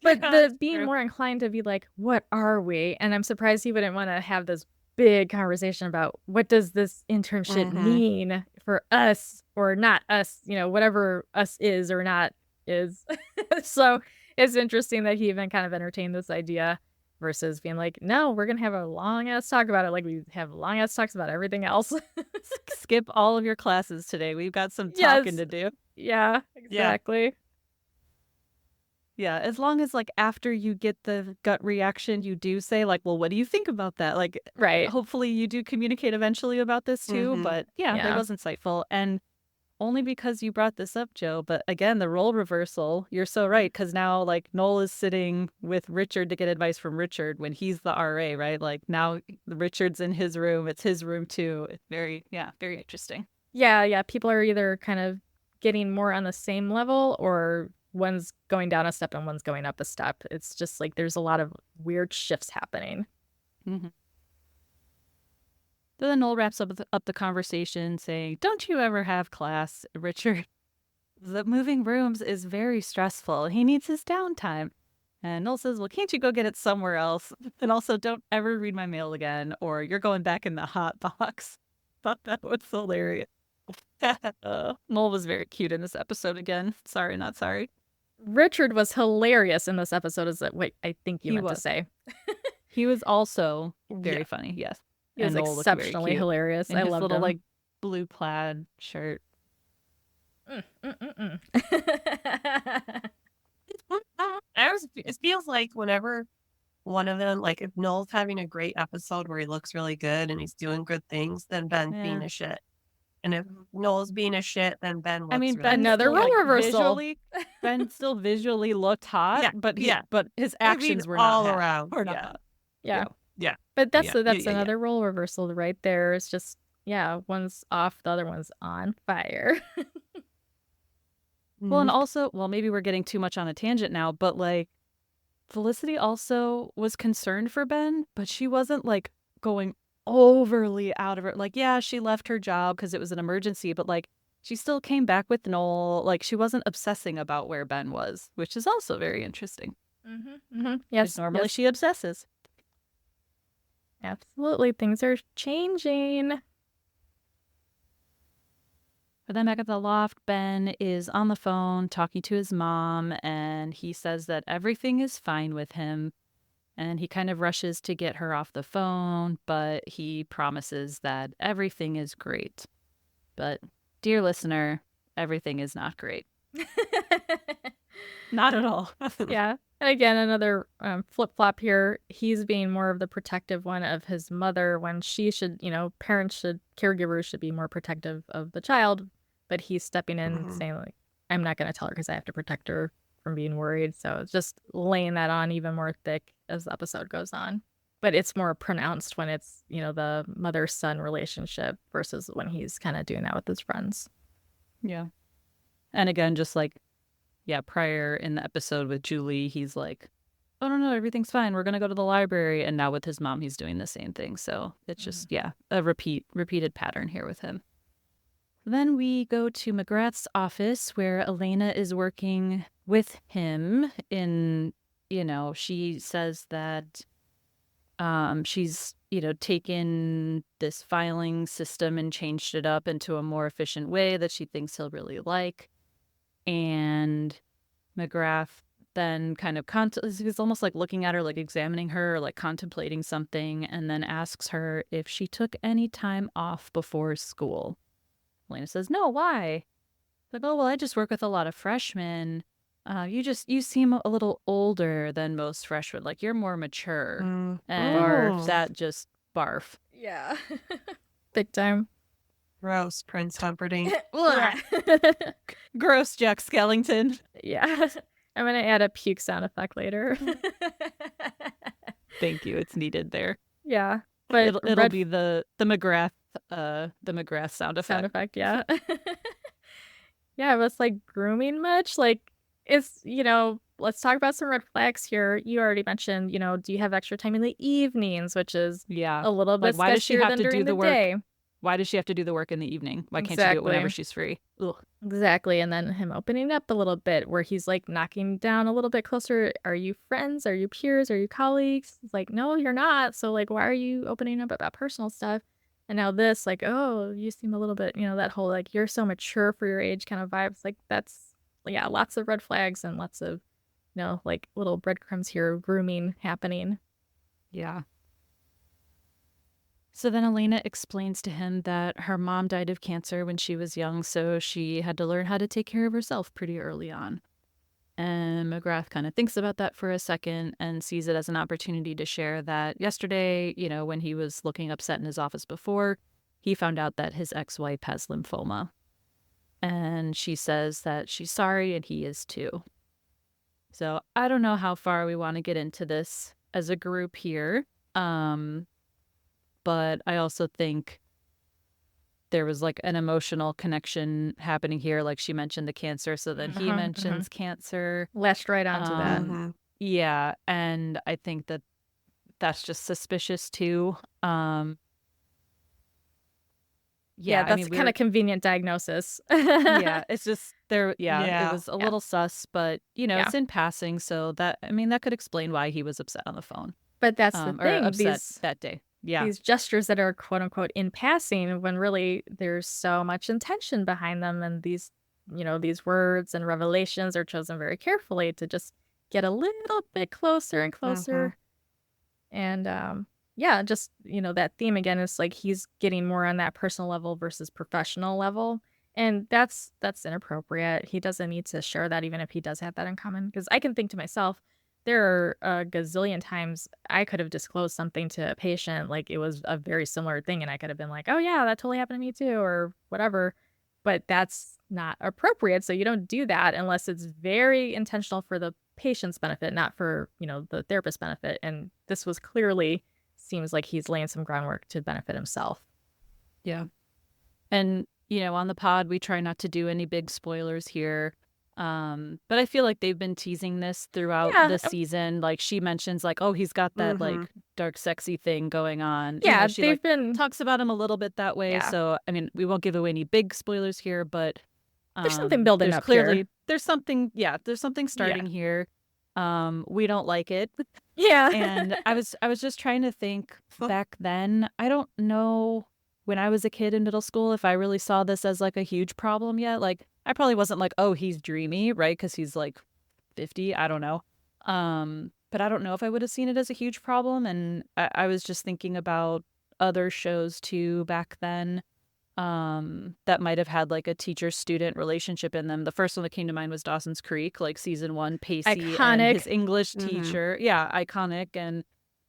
But Yeah, the that's being true. more inclined to be like, what are we? And I'm surprised he wouldn't want to have this big conversation about what does this internship mean for us or not us, whatever us is or not is. So it's interesting that he even kind of entertained this idea versus being like, no, we're going to have a long ass talk about it. Like we have long ass talks about everything else. Skip all of your classes today. We've got some Yes. talking to do. Yeah, exactly. Yeah, as long as, like, after you get the gut reaction, you do say, like, well, what do you think about that? Like, Right. hopefully you do communicate eventually about this too. But yeah, Yeah. it was insightful. And only because you brought this up, Joe. But again, the role reversal, you're so right. Because now, like, Noel is sitting with Richard to get advice from Richard when he's the RA, right? Like, now Richard's in his room. It's his room too. It's very interesting. Yeah. People are either kind of getting more on the same level or one's going down a step and one's going up a step. It's just like there's a lot of weird shifts happening. So then Noel wraps up the conversation saying, don't you ever have class, Richard? The moving rooms is very stressful. He needs his downtime. And Noel says, well, can't you go get it somewhere else? And also, don't ever read my mail again, or you're going back in the hot box. Thought that was hilarious. Noel was very cute in this episode again. Sorry, not sorry. Richard was hilarious in this episode. Is that what I think you meant to say? He was also very funny, yes. He was exceptionally hilarious. In I his loved little him. like blue plaid shirt. It feels like whenever one of them, like if Noel's having a great episode where he looks really good and he's doing good things, then Ben's being a shit. And if Noel's being a shit, then Ben looks really another role reversal. Ben still visually looked hot, but his actions were all not around. Yeah. But that's another role reversal right there. It's just one's off, the other one's on fire. Well, and also, maybe we're getting too much on a tangent now, but like Felicity also was concerned for Ben, but she wasn't like going overly out of it. Like, yeah, she left her job because it was an emergency, but like she still came back with Noel. Like she wasn't obsessing about where Ben was, which is also very interesting. Yes. Normally she obsesses. Absolutely. Things are changing. But then back at the loft, Ben is on the phone talking to his mom, and he says that everything is fine with him. And he kind of rushes to get her off the phone, but he promises that everything is great. But, dear listener, everything is not great. Not at all. Yeah. And again, another flip-flop here. He's being more of the protective one of his mother when she should, caregivers should be more protective of the child. But he's stepping in saying, like, I'm not going to tell her because I have to protect her from being worried. So it's just laying that on even more thick as the episode goes on. But it's more pronounced when it's, the mother-son relationship versus when he's kind of doing that with his friends. Yeah. And again, just like, prior in the episode with Julie, he's like, oh, no, everything's fine. We're going to go to the library. And now with his mom, he's doing the same thing. So it's just, a repeated pattern here with him. Then we go to McGrath's office where Elena is working with him in, she says that she's, taken this filing system and changed it up into a more efficient way that she thinks he'll really like. And McGrath then kind of is almost like looking at her, like examining her, like contemplating something, and then asks her if she took any time off before school. Elena says, no, why? Like, oh, well, I just work with a lot of freshmen. You seem a little older than most freshmen. Like, you're more mature. And barf. That just barf. Yeah. Big time. Gross, Prince Humperdinck. Gross, Jack Skellington. Yeah. I'm going to add a puke sound effect later. Thank you. It's needed there. Yeah. But It'll be the McGrath sound effect. sound effect, yeah. Yeah, but it's like grooming much? Like, it's, let's talk about some red flags here. You already mentioned, do you have extra time in the evenings, which is Yeah. a little bit why does she sketchier have than to during do the work? day. Why does she have to do the work in the evening? Why can't she do it whenever she's free? Ugh. Exactly. And then him opening up a little bit where he's like knocking down a little bit closer. Are you friends? Are you peers? Are you colleagues? It's like, no, you're not. So like, why are you opening up about personal stuff? And now this, like, oh, you seem a little bit, that whole like, you're so mature for your age kind of vibes. Like, that's, yeah, lots of red flags and lots of, like little breadcrumbs here, grooming happening. Yeah. So then Elena explains to him that her mom died of cancer when she was young, so she had to learn how to take care of herself pretty early on. And McGrath kind of thinks about that for a second and sees it as an opportunity to share that yesterday, when he was looking upset in his office before, he found out that his ex-wife has lymphoma. And she says that she's sorry and he is too. So I don't know how far we want to get into this as a group here. But I also think there was like an emotional connection happening here. Like she mentioned the cancer, so then he mentions cancer. Latched right onto that. Yeah, and I think that that's just suspicious too. Yeah, that's kind of convenient diagnosis. Yeah, it's just there. Yeah. It was a little sus, but it's in passing, so that could explain why he was upset on the phone. But that's the thing. Or upset that day. Yeah. These gestures that are quote unquote in passing when really there's so much intention behind them, and these words and revelations are chosen very carefully to just get a little bit closer and closer. And yeah, just that theme again is like he's getting more on that personal level versus professional level. And that's inappropriate. He doesn't need to share that even if he does have that in common. Because I can think to myself, there are a gazillion times I could have disclosed something to a patient, like it was a very similar thing, and I could have been like, oh yeah, that totally happened to me too, or whatever. But that's not appropriate. So you don't do that unless it's very intentional for the patient's benefit, not for, the therapist's benefit. And this was clearly seems like he's laying some groundwork to benefit himself. Yeah. And, on the pod, we try not to do any big spoilers here. But I feel like they've been teasing this throughout the season. Like she mentions like, oh, he's got that like dark, sexy thing going on. Yeah, she they've been talks about him a little bit that way. Yeah. So, I mean, we won't give away any big spoilers here, but there's something building up clearly, here. There's something starting here. We don't like it. Yeah. And I was just trying to think back then. I don't know when I was a kid in middle school if I really saw this as like a huge problem yet. Like I probably wasn't like, oh, he's dreamy, right? Because he's like 50. I don't know. But I don't know if I would have seen it as a huge problem. And I was just thinking about other shows too back then that might have had like a teacher-student relationship in them. The first one that came to mind was Dawson's Creek, like season 1, Pacey iconic. And his English teacher. Yeah, iconic.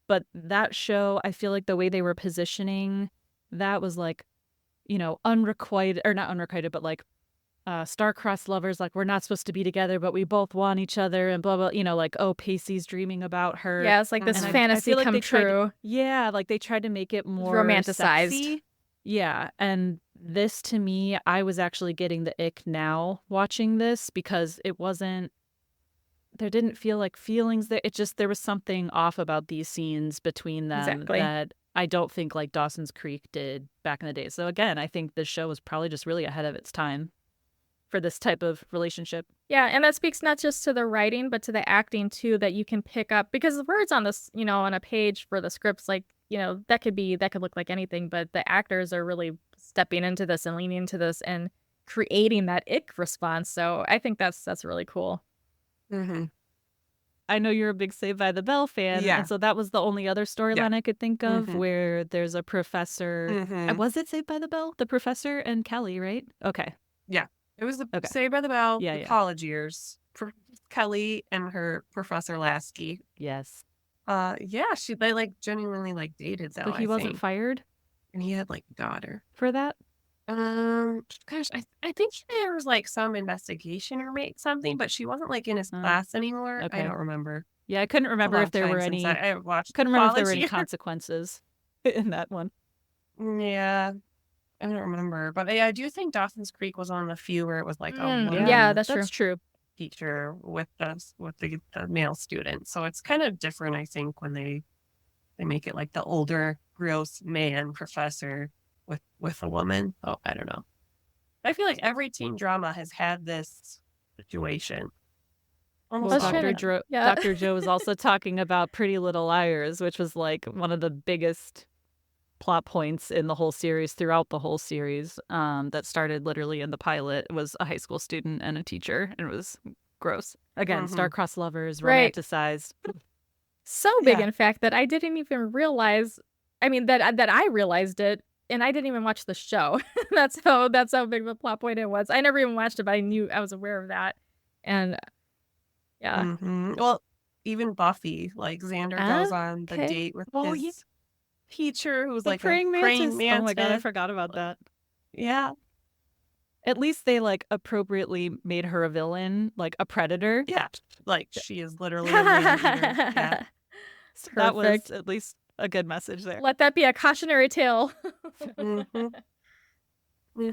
But that show, I feel like the way they were positioning that was like, unrequited, or not unrequited, but like star-crossed lovers, like we're not supposed to be together, but we both want each other and blah, blah, like, oh, Pacey's dreaming about her. Yeah, it's like this fantasy like come true. Like they tried to make it more romanticized. Sexy. Yeah, and this to me, I was actually getting the ick now watching this because there didn't feel like feelings there. There was something off about these scenes between them that I don't think like Dawson's Creek did back in the day. So again, I think this show was probably just really ahead of its time for this type of relationship. Yeah, and that speaks not just to the writing, but to the acting too, that you can pick up, because the words on this, on a page for the scripts, like, that could look like anything, but the actors are really stepping into this and leaning into this and creating that ick response. So I think that's really cool. I know you're a big Saved by the Bell fan, and so that was the only other storyline I could think of where there's a professor. Was it Saved by the Bell? The professor and Kelly, right? Okay. Yeah. It was the Saved by the Bell, the college years. Kelly and her Professor Lasky. Yes. They like genuinely like dated though. But he wasn't fired? And he had like a daughter. For that? Gosh, I think there was like some investigation or something, but she wasn't like in his class anymore. Okay. I don't remember. Yeah, I couldn't remember if there were any. I watched Couldn't remember if there were any college year. consequences in that one. Yeah, I don't remember, but I do think Dawson's Creek was one of the few where it was like a Yeah, woman that's true. That's true. teacher with the male student. So it's kind of different, I think, when they make it like the older, gross man professor with a woman. Oh, I don't know. I feel like every teen drama has had this situation. Almost Well, I was trying all to- of them. yeah. Dr. Joe was also talking about Pretty Little Liars, which was like one of the biggest plot points in the whole series, throughout the whole series, that started literally in the pilot. It was a high school student and a teacher, and it was gross. Again, Mhm. star-crossed lovers, Right. romanticized. So big, Yeah. in fact, that I didn't even realize. I mean, that I realized it, and I didn't even watch the show. That's how big of a plot point it was. I never even watched it, but I was aware of that, and yeah. Well, even Buffy, like Xander goes on the Okay. date with Oh, his yeah. teacher who's The like praying a mantis. praying mantis. Oh my god, I forgot about that. Yeah. At least they like appropriately made her a villain, like a predator. Yeah. Like she is literally a man eater. Yeah. So that was Perfect. at least a good message there. Let that be a cautionary tale. Mhm.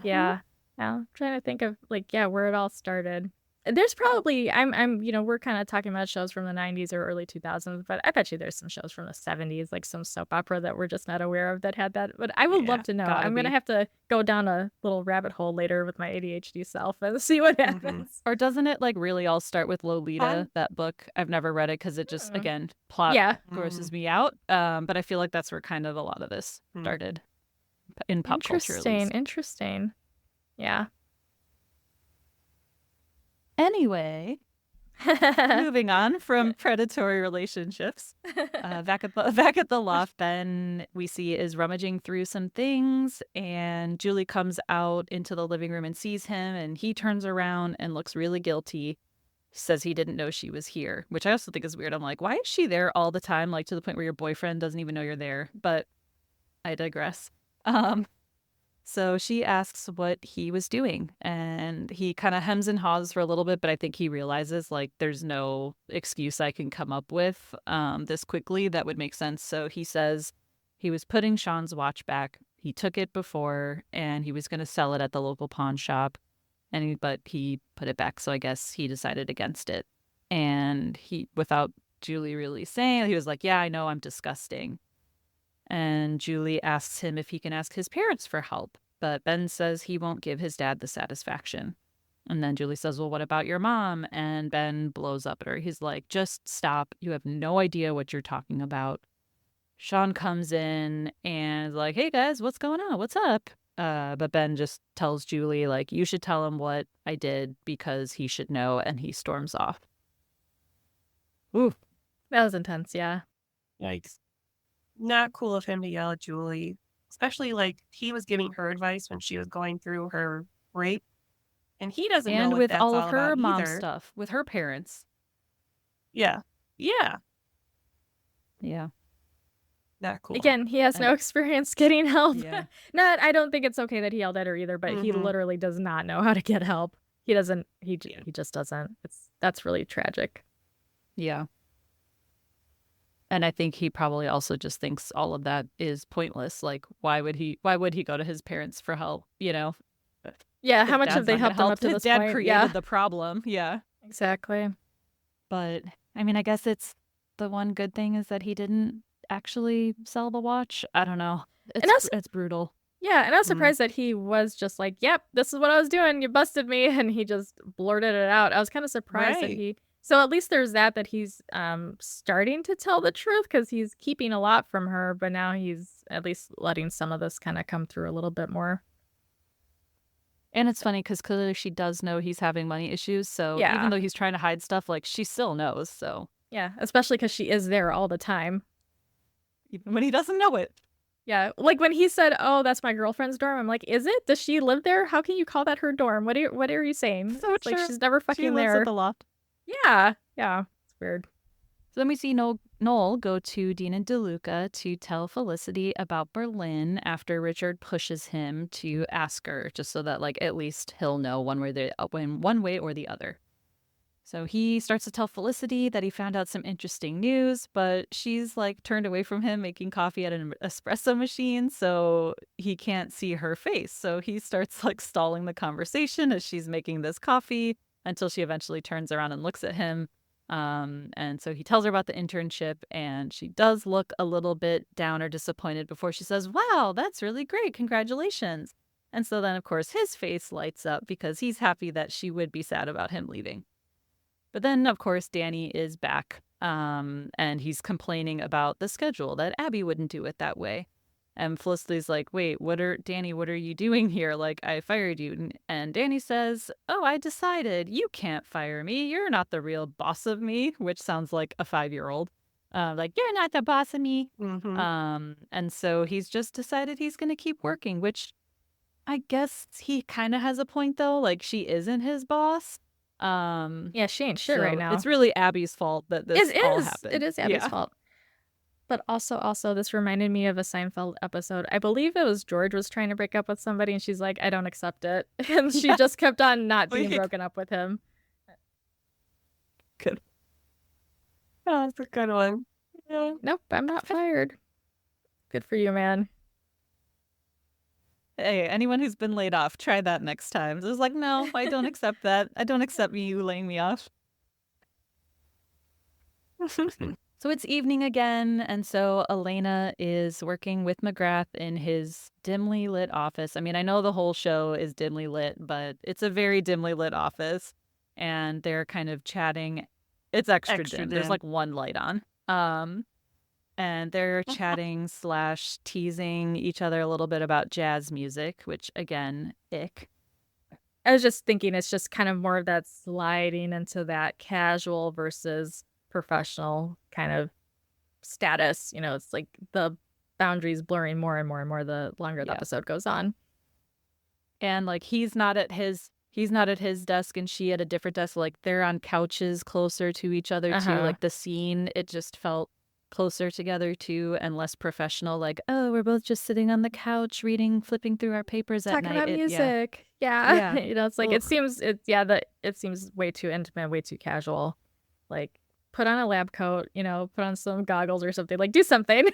Yeah. I'm trying to think of where it all started. There's probably we're kind of talking about shows from the 90s or early 2000s, but I bet you there's some shows from the 70s, like some soap opera that we're just not aware of that had that. But I would love to know. gotta I'm going to be. have to go down a little rabbit hole later with my ADHD self and see what happens. Or doesn't it like really all start with Lolita, Fun. that book? I've never read it because it just, Mm. again, plot Yeah. grosses me out. But I feel like that's where kind of a lot of this started in pop culture, at least. Interesting. Yeah. Anyway, moving on from predatory relationships, back at the loft, Ben, we see, is rummaging through some things, and Julie comes out into the living room and sees him, and he turns around and looks really guilty. Says he didn't know she was here, which I also think is weird. I'm like, why is she there all the time, like to the point where your boyfriend doesn't even know you're there? But I digress. So she asks what he was doing, and he kind of hems and haws for a little bit, but I think he realizes like there's no excuse I can come up with this quickly that would make sense. So he says he was putting Sean's watch back. He took it before, and he was going to sell it at the local pawn shop, but he put it back. So I guess he decided against it. And he, without Julie really saying, he was like, "Yeah, I know, I'm disgusting." And Julie asks him if he can ask his parents for help, but Ben says he won't give his dad the satisfaction. And then Julie says, "Well, what about your mom?" And Ben blows up at her. He's like, "Just stop. You have no idea what you're talking about." Sean comes in and is like, "Hey guys, what's going on? What's up?" But Ben just tells Julie, like, "You should tell him what I did because he should know," and he storms off. Ooh. That was intense, yeah. Yikes. Not cool of him to yell at Julie, especially like he was giving her advice when she was going through her rape, and he doesn't know And what with that's all of all her about mom either. stuff, with her parents. Yeah. Yeah. Yeah. Not cool. Again, he has no experience getting help. Yeah. I don't think it's okay that he yelled at her either, but he literally does not know how to get help. He doesn't. He just doesn't. That's really tragic. Yeah. And I think he probably also just thinks all of that is pointless. Like, why would he go to his parents for help? You know? Yeah, how His much have dad's they not gonna helped him help. up to His this dad point? created Yeah, the problem. Yeah. exactly. But I mean, I guess it's the one good thing is that he didn't actually sell the watch. I don't know. It's brutal. Yeah, and I was surprised that he was just like, "Yep, this is what I was doing. You busted me," and he just blurted it out. I was kind of surprised that Right. he. So at least there's that he's starting to tell the truth because he's keeping a lot from her, but now he's at least letting some of this kind of come through a little bit more. And it's funny because clearly she does know he's having money issues. So Yeah. even though he's trying to hide stuff, like she still knows. So Yeah, especially because she is there all the time. even when he doesn't know it. Yeah, like when he said, "Oh, that's my girlfriend's dorm," I'm like, "Is it? Does she live there? How can you call that her dorm? What are you saying?" So It's like true. she's never She fucking lives there. at the loft. Yeah, it's weird. So then we see Noel go to Dean and Deluca to tell Felicity about Berlin after Richard pushes him to ask her, just so that like at least he'll know one way or the other. So he starts to tell Felicity that he found out some interesting news, but she's like turned away from him making coffee at an espresso machine, so he can't see her face. So he starts like stalling the conversation as she's making this coffee until she eventually turns around and looks at him. And so he tells her about the internship, and she does look a little bit down or disappointed before she says, "Wow, that's really great. Congratulations." And so then, of course, his face lights up because he's happy that she would be sad about him leaving. But then, of course, Danny is back, and he's complaining about the schedule, that Abby wouldn't do it that way. And Felicity's like, "Wait, Danny, what are you doing here? Like, I fired you." And Danny says, "Oh, I decided. You can't fire me. You're not the real boss of me," which sounds like a 5-year-old. Like, "You're not the boss of me." And so he's just decided he's going to keep working, which I guess he kind of has a point, though. Like, she isn't his boss. Yeah, she ain't shit right now. It's really Abby's fault that this all happened. It is Abby's fault. But also, this reminded me of a Seinfeld episode. I believe it was George was trying to break up with somebody, and she's like, "I don't accept it." And she just kept on not being broken up with him. Good. Oh, that's a good one. Yeah. Nope, I'm not fired. Good for you, man. Hey, anyone who's been laid off, try that next time. So it's like, "No, I don't accept that. I don't accept you laying me off." So it's evening again, and so Elena is working with McGrath in his dimly lit office. I mean, I know the whole show is dimly lit, but it's a very dimly lit office, and they're kind of chatting. It's extra dim. There's like one light on. And they're chatting / teasing each other a little bit about jazz music, which, again, ick. I was just thinking it's just kind of more of that sliding into that casual versus professional kind of status. You know, it's like the boundaries blurring more and more and more the longer the episode goes on. And like he's not at his desk and she at a different desk. Like they're on couches closer to each other too. Like the scene, it just felt closer together too and less professional. Like, oh, we're both just sitting on the couch flipping through our papers at night. Talking about music. Yeah. You know, it's like it seems way too intimate, way too casual. Like put on a lab coat, you know, put on some goggles or something. Like do something.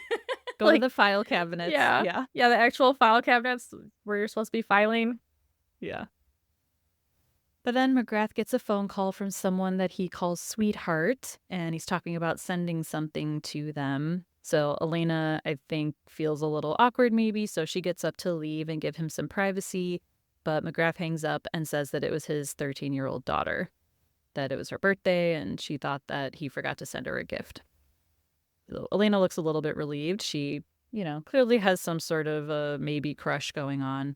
Go to the file cabinets. Yeah, the actual file cabinets where you're supposed to be filing. Yeah. But then McGrath gets a phone call from someone that he calls Sweetheart, and he's talking about sending something to them. So Elena, I think, feels a little awkward maybe, so she gets up to leave and give him some privacy. But McGrath hangs up and says that it was his 13-year-old daughter, that it was her birthday, and she thought that he forgot to send her a gift. So Elena looks a little bit relieved. She, you know, clearly has some sort of a maybe crush going on.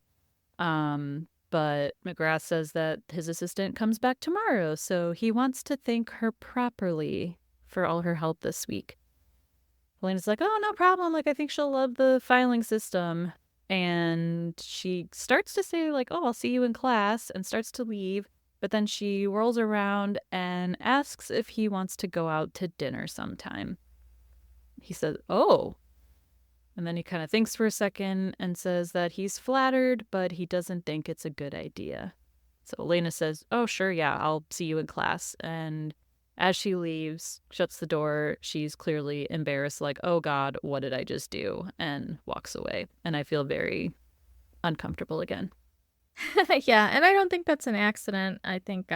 But McGrath says that his assistant comes back tomorrow, so he wants to thank her properly for all her help this week. Elena's like, "Oh, no problem. Like, I think she'll love the filing system." And she starts to say, like, "Oh, I'll see you in class," and starts to leave. But then she whirls around and asks if he wants to go out to dinner sometime. He says, "Oh." And then he kind of thinks for a second and says that he's flattered, but he doesn't think it's a good idea. So Elena says, "Oh, sure, yeah, I'll see you in class." And as she leaves, shuts the door, she's clearly embarrassed, like, "Oh God, what did I just do?" and walks away. And I feel very uncomfortable again. Yeah, and I don't think that's an accident. I think,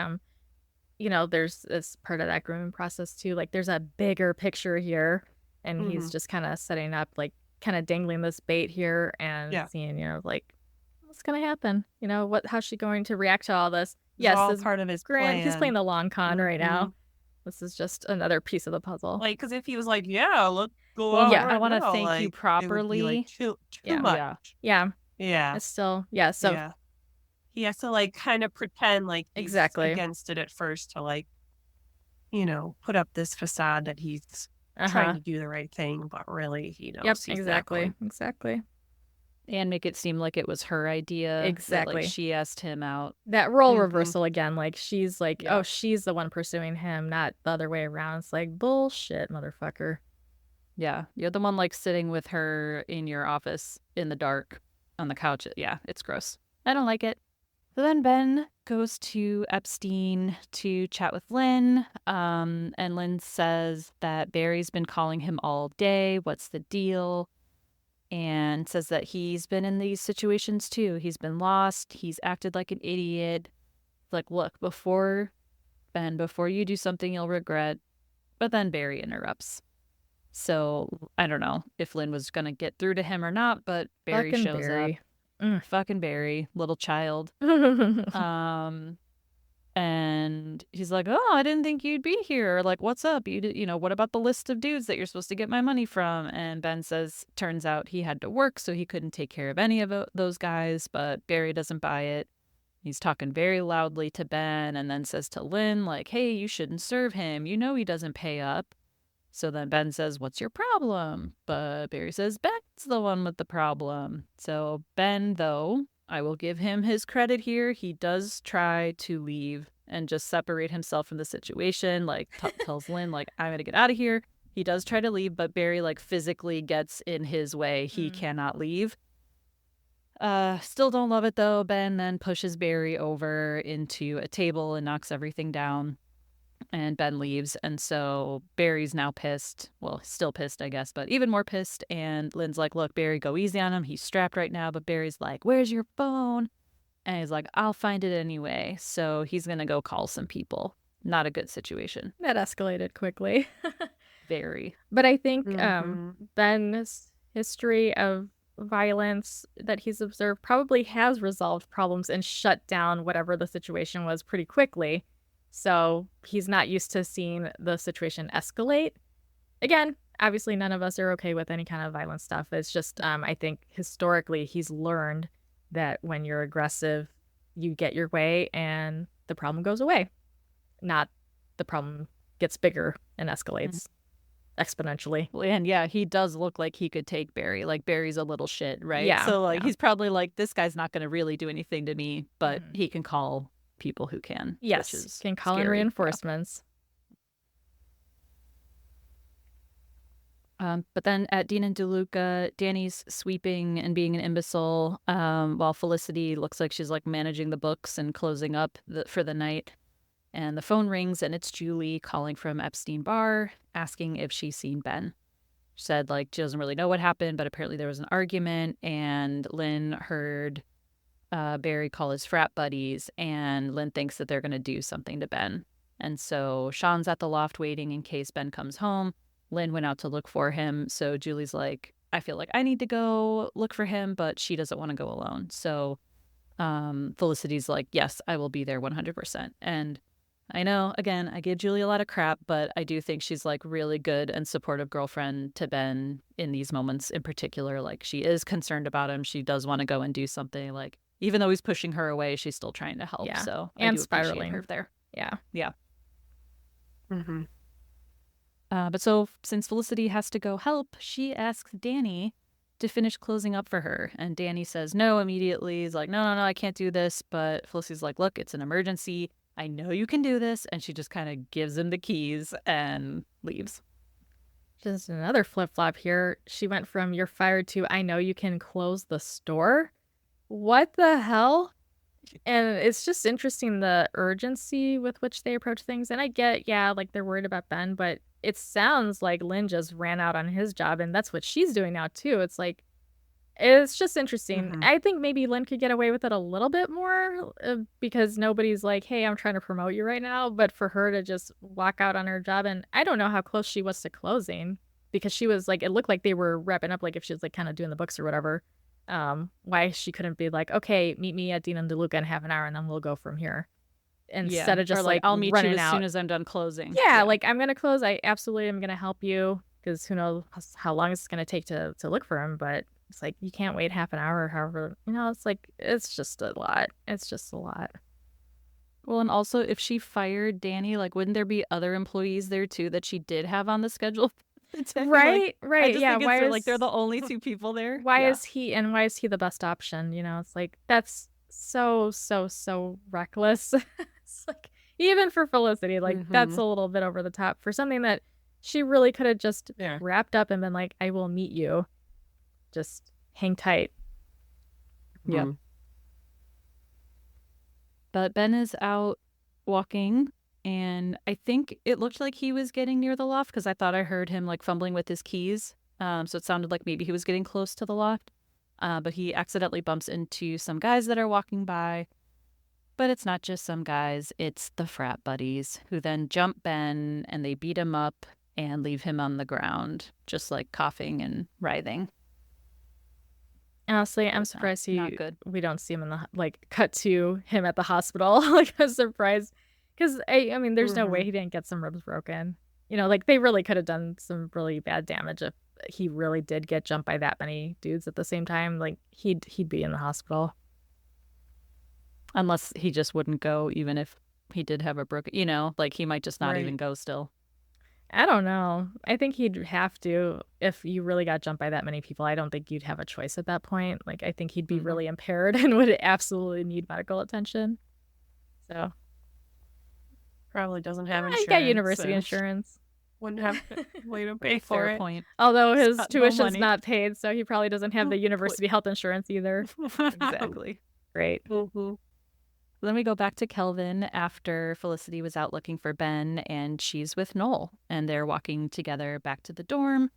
you know, there's this part of that grooming process too. Like there's a bigger picture here, and he's just kind of setting up, like, kind of dangling this bait here and seeing, you know, like, what's going to happen? You know, how's she going to react to all this? Yes, all part of his plan. He's playing the long con right now. This is just another piece of the puzzle. Like, because if he was like, "Yeah, let's go out right I want to now," thank like, you properly. It would be, like, too much. Yeah. It's still, so he has to like kind of pretend like he's exactly against it at first to, like, you know, put up this facade that he's trying to do the right thing, but really he knows he's exactly. And make it seem like it was her idea. Exactly. That, like, she asked him out. That role reversal again. Like she's like, oh, she's the one pursuing him, not the other way around. It's like, bullshit, motherfucker. Yeah. You're the one like sitting with her in your office in the dark on the couch. Yeah, it's gross. I don't like it. So then Ben goes to Epstein to chat with Lynn, and Lynn says that Barry's been calling him all day. What's the deal? And says that he's been in these situations too. He's been lost. He's acted like an idiot. Like, look, before you do something you'll regret. But then Barry interrupts. So I don't know if Lynn was going to get through to him or not, but Barry Fucking shows Barry. up. Fucking Barry, little child. And he's like, oh, I didn't think you'd be here. Like, what's up? What about the list of dudes that you're supposed to get my money from? And Ben says, turns out he had to work, so he couldn't take care of any of those guys, but Barry doesn't buy it. He's talking very loudly to Ben and then says to Lynn, like, hey, you shouldn't serve him. You know he doesn't pay up. So then Ben says, what's your problem? But Barry says, Ben's the one with the problem. So Ben, though, I will give him his credit here. He does try to leave and just separate himself from the situation. Like, tells Lynn, like, I'm going to get out of here. He does try to leave, but Barry, like, physically gets in his way. He cannot leave. Still don't love it, though. Ben then pushes Barry over into a table and knocks everything down. And Ben leaves, and so Barry's now pissed. Well, still pissed, I guess, but even more pissed. And Lynn's like, look, Barry, go easy on him. He's strapped right now. But Barry's like, where's your phone? And he's like, I'll find it anyway. So he's going to go call some people. Not a good situation. That escalated quickly. Very. But I think Ben's history of violence that he's observed probably has resolved problems and shut down whatever the situation was pretty quickly. So he's not used to seeing the situation escalate. Again, obviously none of us are okay with any kind of violent stuff. It's just, I think historically he's learned that when you're aggressive, you get your way and the problem goes away. Not the problem gets bigger and escalates exponentially. Well, and yeah, he does look like he could take Barry. Like, Barry's a little shit, right? Yeah. So, like, he's probably like, this guy's not going to really do anything to me, but he can call people who can. Yes, which is can call in scary. reinforcements. But then at Dean and Deluca, Danny's sweeping and being an imbecile, while Felicity looks like she's like managing the books and closing up for the night. And the phone rings, and it's Julie calling from Epstein Bar, asking if she's seen Ben. She said, like, she doesn't really know what happened, but apparently there was an argument, and Lynn heard Barry call his frat buddies, and Lynn thinks that they're going to do something to Ben. And so Sean's at the loft waiting in case Ben comes home. Lynn went out to look for him, so Julie's like, I feel like I need to go look for him, but she doesn't want to go alone. So Felicity's like, yes, I will be there 100%. And I know, again, I give Julie a lot of crap, but I do think she's like really good and supportive girlfriend to Ben in these moments in particular. Like, she is concerned about him. She does want to go and do something. Like, even though he's pushing her away, she's still trying to help. Yeah. So and I do spiraling appreciate her there. Yeah. Yeah. Mm-hmm. But so since Felicity has to go help, she asks Danny to finish closing up for her. And Danny says no immediately. He's like, no, I can't do this. But Felicity's like, look, it's an emergency. I know you can do this. And she just kind of gives him the keys and leaves. Just another flip-flop here. She went from you're fired to I know you can close the store. What the hell? And it's just interesting the urgency with which they approach things. And I get, yeah, like they're worried about Ben, but it sounds like Lynn just ran out on his job and that's what she's doing now too. It's like, it's just interesting. Mhm. I think maybe Lynn could get away with it a little bit more because nobody's like, hey, I'm trying to promote you right now. But for her to just walk out on her job, and I don't know how close she was to closing because she was like, it looked like they were wrapping up, like if she was like kind of doing the books or whatever. Why she couldn't be like, okay, meet me at Dean and Deluca in half an hour and then we'll go from here. Instead of just or like I'll meet you running as out. soon as I'm done closing. Yeah, like I'm gonna close. I absolutely am gonna help you because who knows how long it's gonna take to look for him. But it's like you can't wait half an hour or however. It's like it's just a lot. It's just a lot. Well, and also if she fired Danny, like wouldn't there be other employees there too that she did have on the schedule? Right. I just Yeah. think Why like they're the only two people there. Why is he the best option? It's like that's so reckless. It's like even for Felicity, like that's a little bit over the top for something that she really could have just wrapped up and been like, I will meet you. Just hang tight. Yeah. But Ben is out walking, and I think it looked like he was getting near the loft because I thought I heard him like fumbling with his keys. So it sounded like maybe he was getting close to the loft. But he accidentally bumps into some guys that are walking by. But it's not just some guys, it's the frat buddies who then jump Ben and they beat him up and leave him on the ground, just like coughing and writhing. Honestly, I'm surprised not good. we don't see him in the cut to him at the hospital. Like, I'm surprised because I mean, there's no way he didn't get some ribs broken. You know, like they really could have done some really bad damage if he really did get jumped by that many dudes at the same time. Like he'd be in the hospital. Unless he just wouldn't go, even if he did have a broken, you know, like he might just not Right. even go still. I don't know. I think he'd have to if you really got jumped by that many people. I don't think you'd have a choice at that point. Like I think he'd be really impaired and would absolutely need medical attention. So Probably doesn't have insurance. he got university insurance. Wouldn't have a way to pay for Fair it. point. Although his got no tuition's money. not paid, so he probably doesn't have the university health insurance either. Exactly. Great. Then we go back to Kelvin after Felicity was out looking for Ben, and she's with Noel, and they're walking together back to the dorm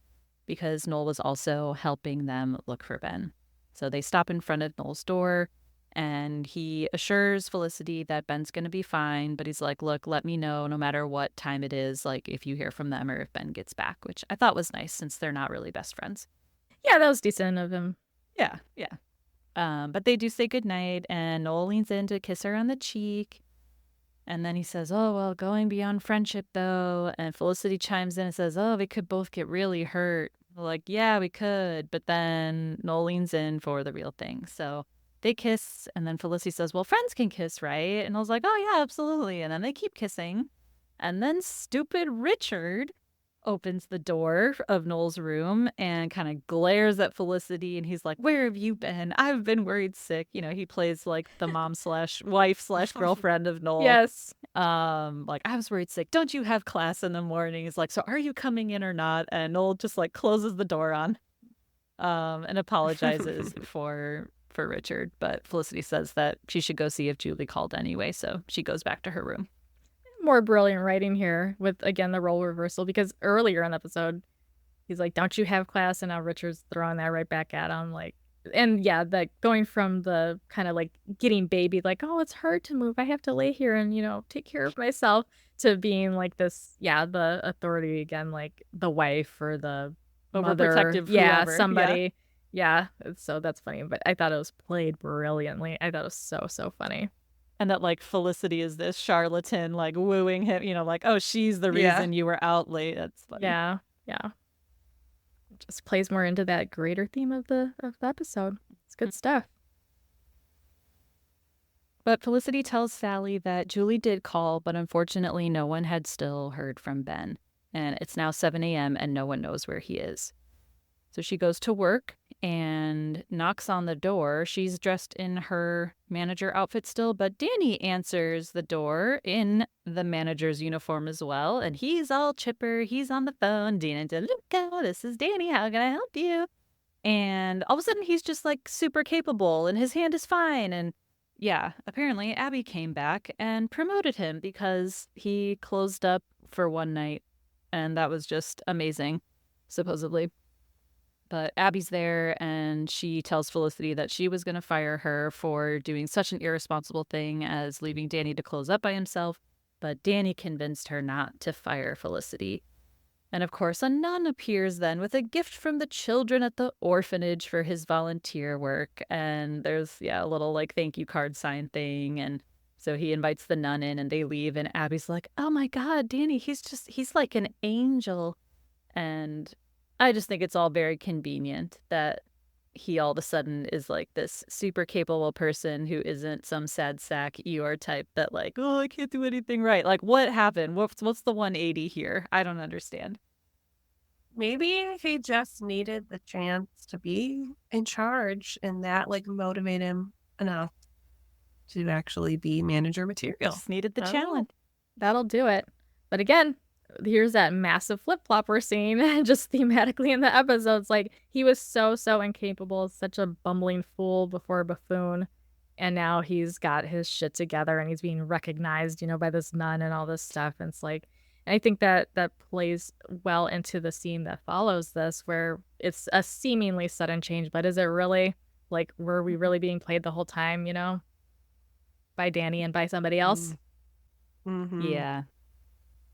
because Noel was also helping them look for Ben. So they stop in front of Noel's door, and he assures Felicity that Ben's going to be fine, but he's like, look, let me know no matter what time it is, like if you hear from them or if Ben gets back, which I thought was nice since they're not really best friends. Yeah, that was decent of him. Yeah. But they do say goodnight, and Noel leans in to kiss her on the cheek. And then he says, oh, well, going beyond friendship, though. And Felicity chimes in and says, oh, we could both get really hurt. We're like, yeah, we could. But then Noel leans in for the real thing. So they kiss, and then Felicity says, well, friends can kiss, right? And Noel's like, oh, yeah, absolutely. And then they keep kissing. And then stupid Richard opens the door of Noel's room and kind of glares at Felicity, and he's like, where have you been? I've been worried sick. You know, he plays like the mom / wife / girlfriend of Noel. Yes. Like, I was worried sick. Don't you have class in the morning? He's like, so are you coming in or not? And Noel just like closes the door on and apologizes for Richard. But Felicity says that she should go see if Julie called anyway, so she goes back to her room. More brilliant writing here with, again, the role reversal, because earlier in the episode, he's like, don't you have class? And now Richard's throwing that right back at him. Like, and yeah, that going from the kind of like getting babied, like, oh, it's hard to move. I have to lay here and, you know, take care of myself, to being like this, yeah, the authority again, like the wife or the mother. Overprotective, yeah, whoever. somebody. Yeah. So that's funny. But I thought it was played brilliantly. I thought it was so funny. And that, like, Felicity is this charlatan, like, wooing him, you know, like, oh, she's the reason you were out late. That's funny. Yeah. It just plays more into that greater theme of the episode. It's good stuff. But Felicity tells Sally that Julie did call, but unfortunately no one had still heard from Ben. And it's now 7 a.m. and no one knows where he is. So she goes to work and knocks on the door. She's dressed in her manager outfit still, but Danny answers the door in the manager's uniform as well. And he's all chipper. He's on the phone. Dean Deluca, this is Danny. How can I help you? And all of a sudden he's just like super capable and his hand is fine. And yeah, apparently Abby came back and promoted him because he closed up for one night. And that was just amazing, supposedly. But Abby's there, and she tells Felicity that she was going to fire her for doing such an irresponsible thing as leaving Danny to close up by himself. But Danny convinced her not to fire Felicity. And of course, a nun appears then with a gift from the children at the orphanage for his volunteer work. And there's, a little like thank you card sign thing. And so he invites the nun in and they leave. And Abby's like, oh my God, Danny, he's like an angel. And I just think it's all very convenient that he all of a sudden is like this super capable person who isn't some sad sack Eeyore type that like, oh, I can't do anything right. Like, what happened? What's the 180 here? I don't understand. Maybe he just needed the chance to be in charge, and that like motivated him enough to actually be manager material. Just needed the challenge. That'll do it. But again, here's that massive flip-flop we're seeing just thematically in the episodes. Like, he was so incapable, such a bumbling fool before a buffoon. And now he's got his shit together and he's being recognized, by this nun and all this stuff. And it's like, and I think that plays well into the scene that follows this, where it's a seemingly sudden change, but is it really? Like, were we really being played the whole time, by Danny and by somebody else? Yeah.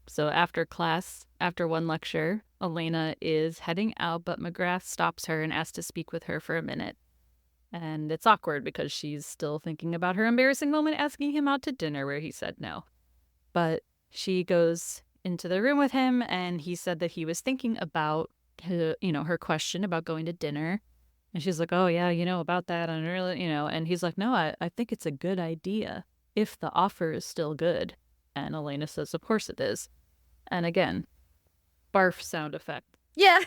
So after class, after one lecture, Elena is heading out, but McGrath stops her and asks to speak with her for a minute. And it's awkward because she's still thinking about her embarrassing moment asking him out to dinner where he said no. But she goes into the room with him, and he said that he was thinking about her question about going to dinner. And she's like, oh, yeah, about that. And really, and he's like, no, I think it's a good idea if the offer is still good. And Elena says, of course it is. And again, barf sound effect. Yeah.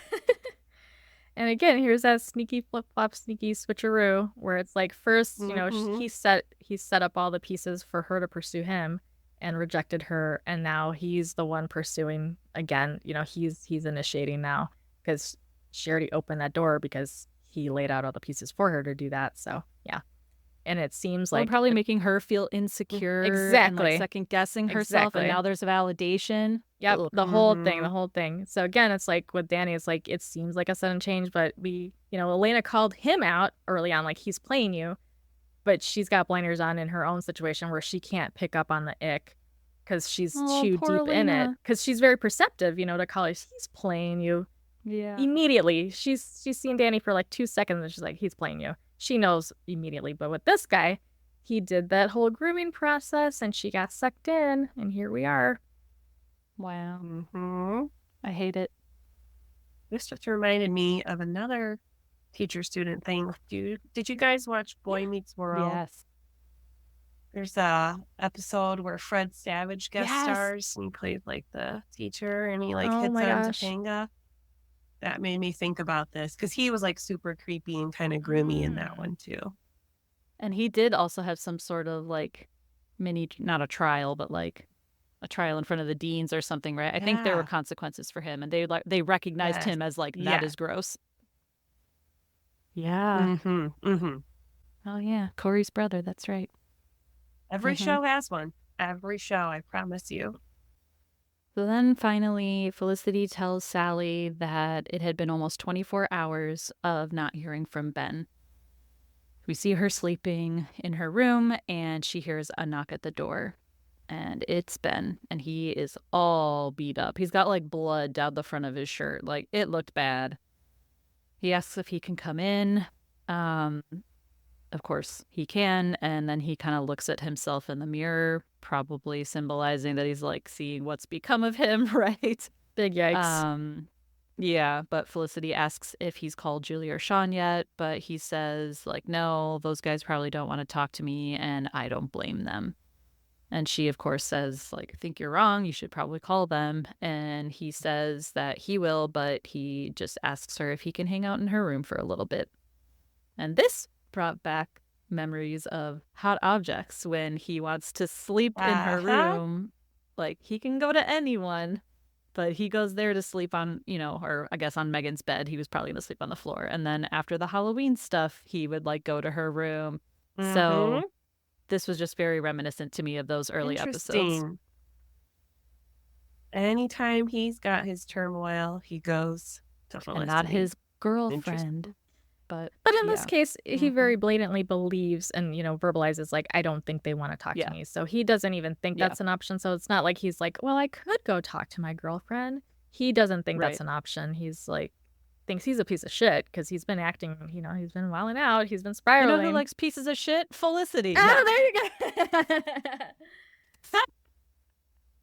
And again, here's that sneaky flip-flop, sneaky switcheroo, where it's like first, he set up all the pieces for her to pursue him and rejected her, and now he's the one pursuing again. He's initiating now because she already opened that door because he laid out all the pieces for her to do that. So yeah. And it seems like probably making her feel insecure, exactly, and second guessing herself, and now there's a validation. Yep, the whole thing. So again, it's like with Danny, it's like it seems like a sudden change, but Elena called him out early on, like he's playing you, but she's got blinders on in her own situation where she can't pick up on the ick because she's too deep Elena. In it. Because she's very perceptive, to call he's playing you. Yeah. Immediately, she's seen Danny for like 2 seconds, and she's like, he's playing you. She knows immediately, but with this guy, he did that whole grooming process, and she got sucked in, and here we are. Wow. I hate it. This just reminded me of another teacher-student thing. Did you guys watch Boy Meets World? Yes. There's a episode where Fred Savage guest stars, and he plays like the teacher, and he hits on Topanga. That made me think about this because he was like super creepy and kind of groomy in that one too. And he did also have some sort of like not a trial, but like a trial in front of the deans or something, right? I think there were consequences for him, and they recognized him as like, that is gross. Yeah. Oh yeah, Corey's brother. That's right. Every show has one. Every show, I promise you. So then finally, Felicity tells Sally that it had been almost 24 hours of not hearing from Ben. We see her sleeping in her room, and she hears a knock at the door. And it's Ben, and he is all beat up. He's got like blood down the front of his shirt. Like, it looked bad. He asks if he can come in. Of course, he can, and then he kind of looks at himself in the mirror, probably symbolizing that he's like seeing what's become of him, right? Big yikes. Yeah, but Felicity asks if he's called Julie or Sean yet, but he says like, no, those guys probably don't want to talk to me, and I don't blame them. And she, of course, says like, I think you're wrong, you should probably call them. And he says that he will, but he just asks her if he can hang out in her room for a little bit. And this brought back memories of Hot Objects when he wants to sleep in her room. Like, he can go to anyone, but he goes there to sleep on, or I guess on Megan's bed. He was probably going to sleep on the floor. And then after the Halloween stuff, he would like go to her room. So this was just very reminiscent to me of those early episodes. Anytime he's got his turmoil, he goes to Felicity. And not his girlfriend. But in this case, he very blatantly believes and, verbalizes like, I don't think they want to talk to me. So he doesn't even think that's an option. So it's not like he's like, well, I could go talk to my girlfriend. He doesn't think that's an option. He's like, thinks he's a piece of shit because he's been acting, he's been wilding out. He's been spiraling. You know who likes pieces of shit? Felicity. Oh, there you go.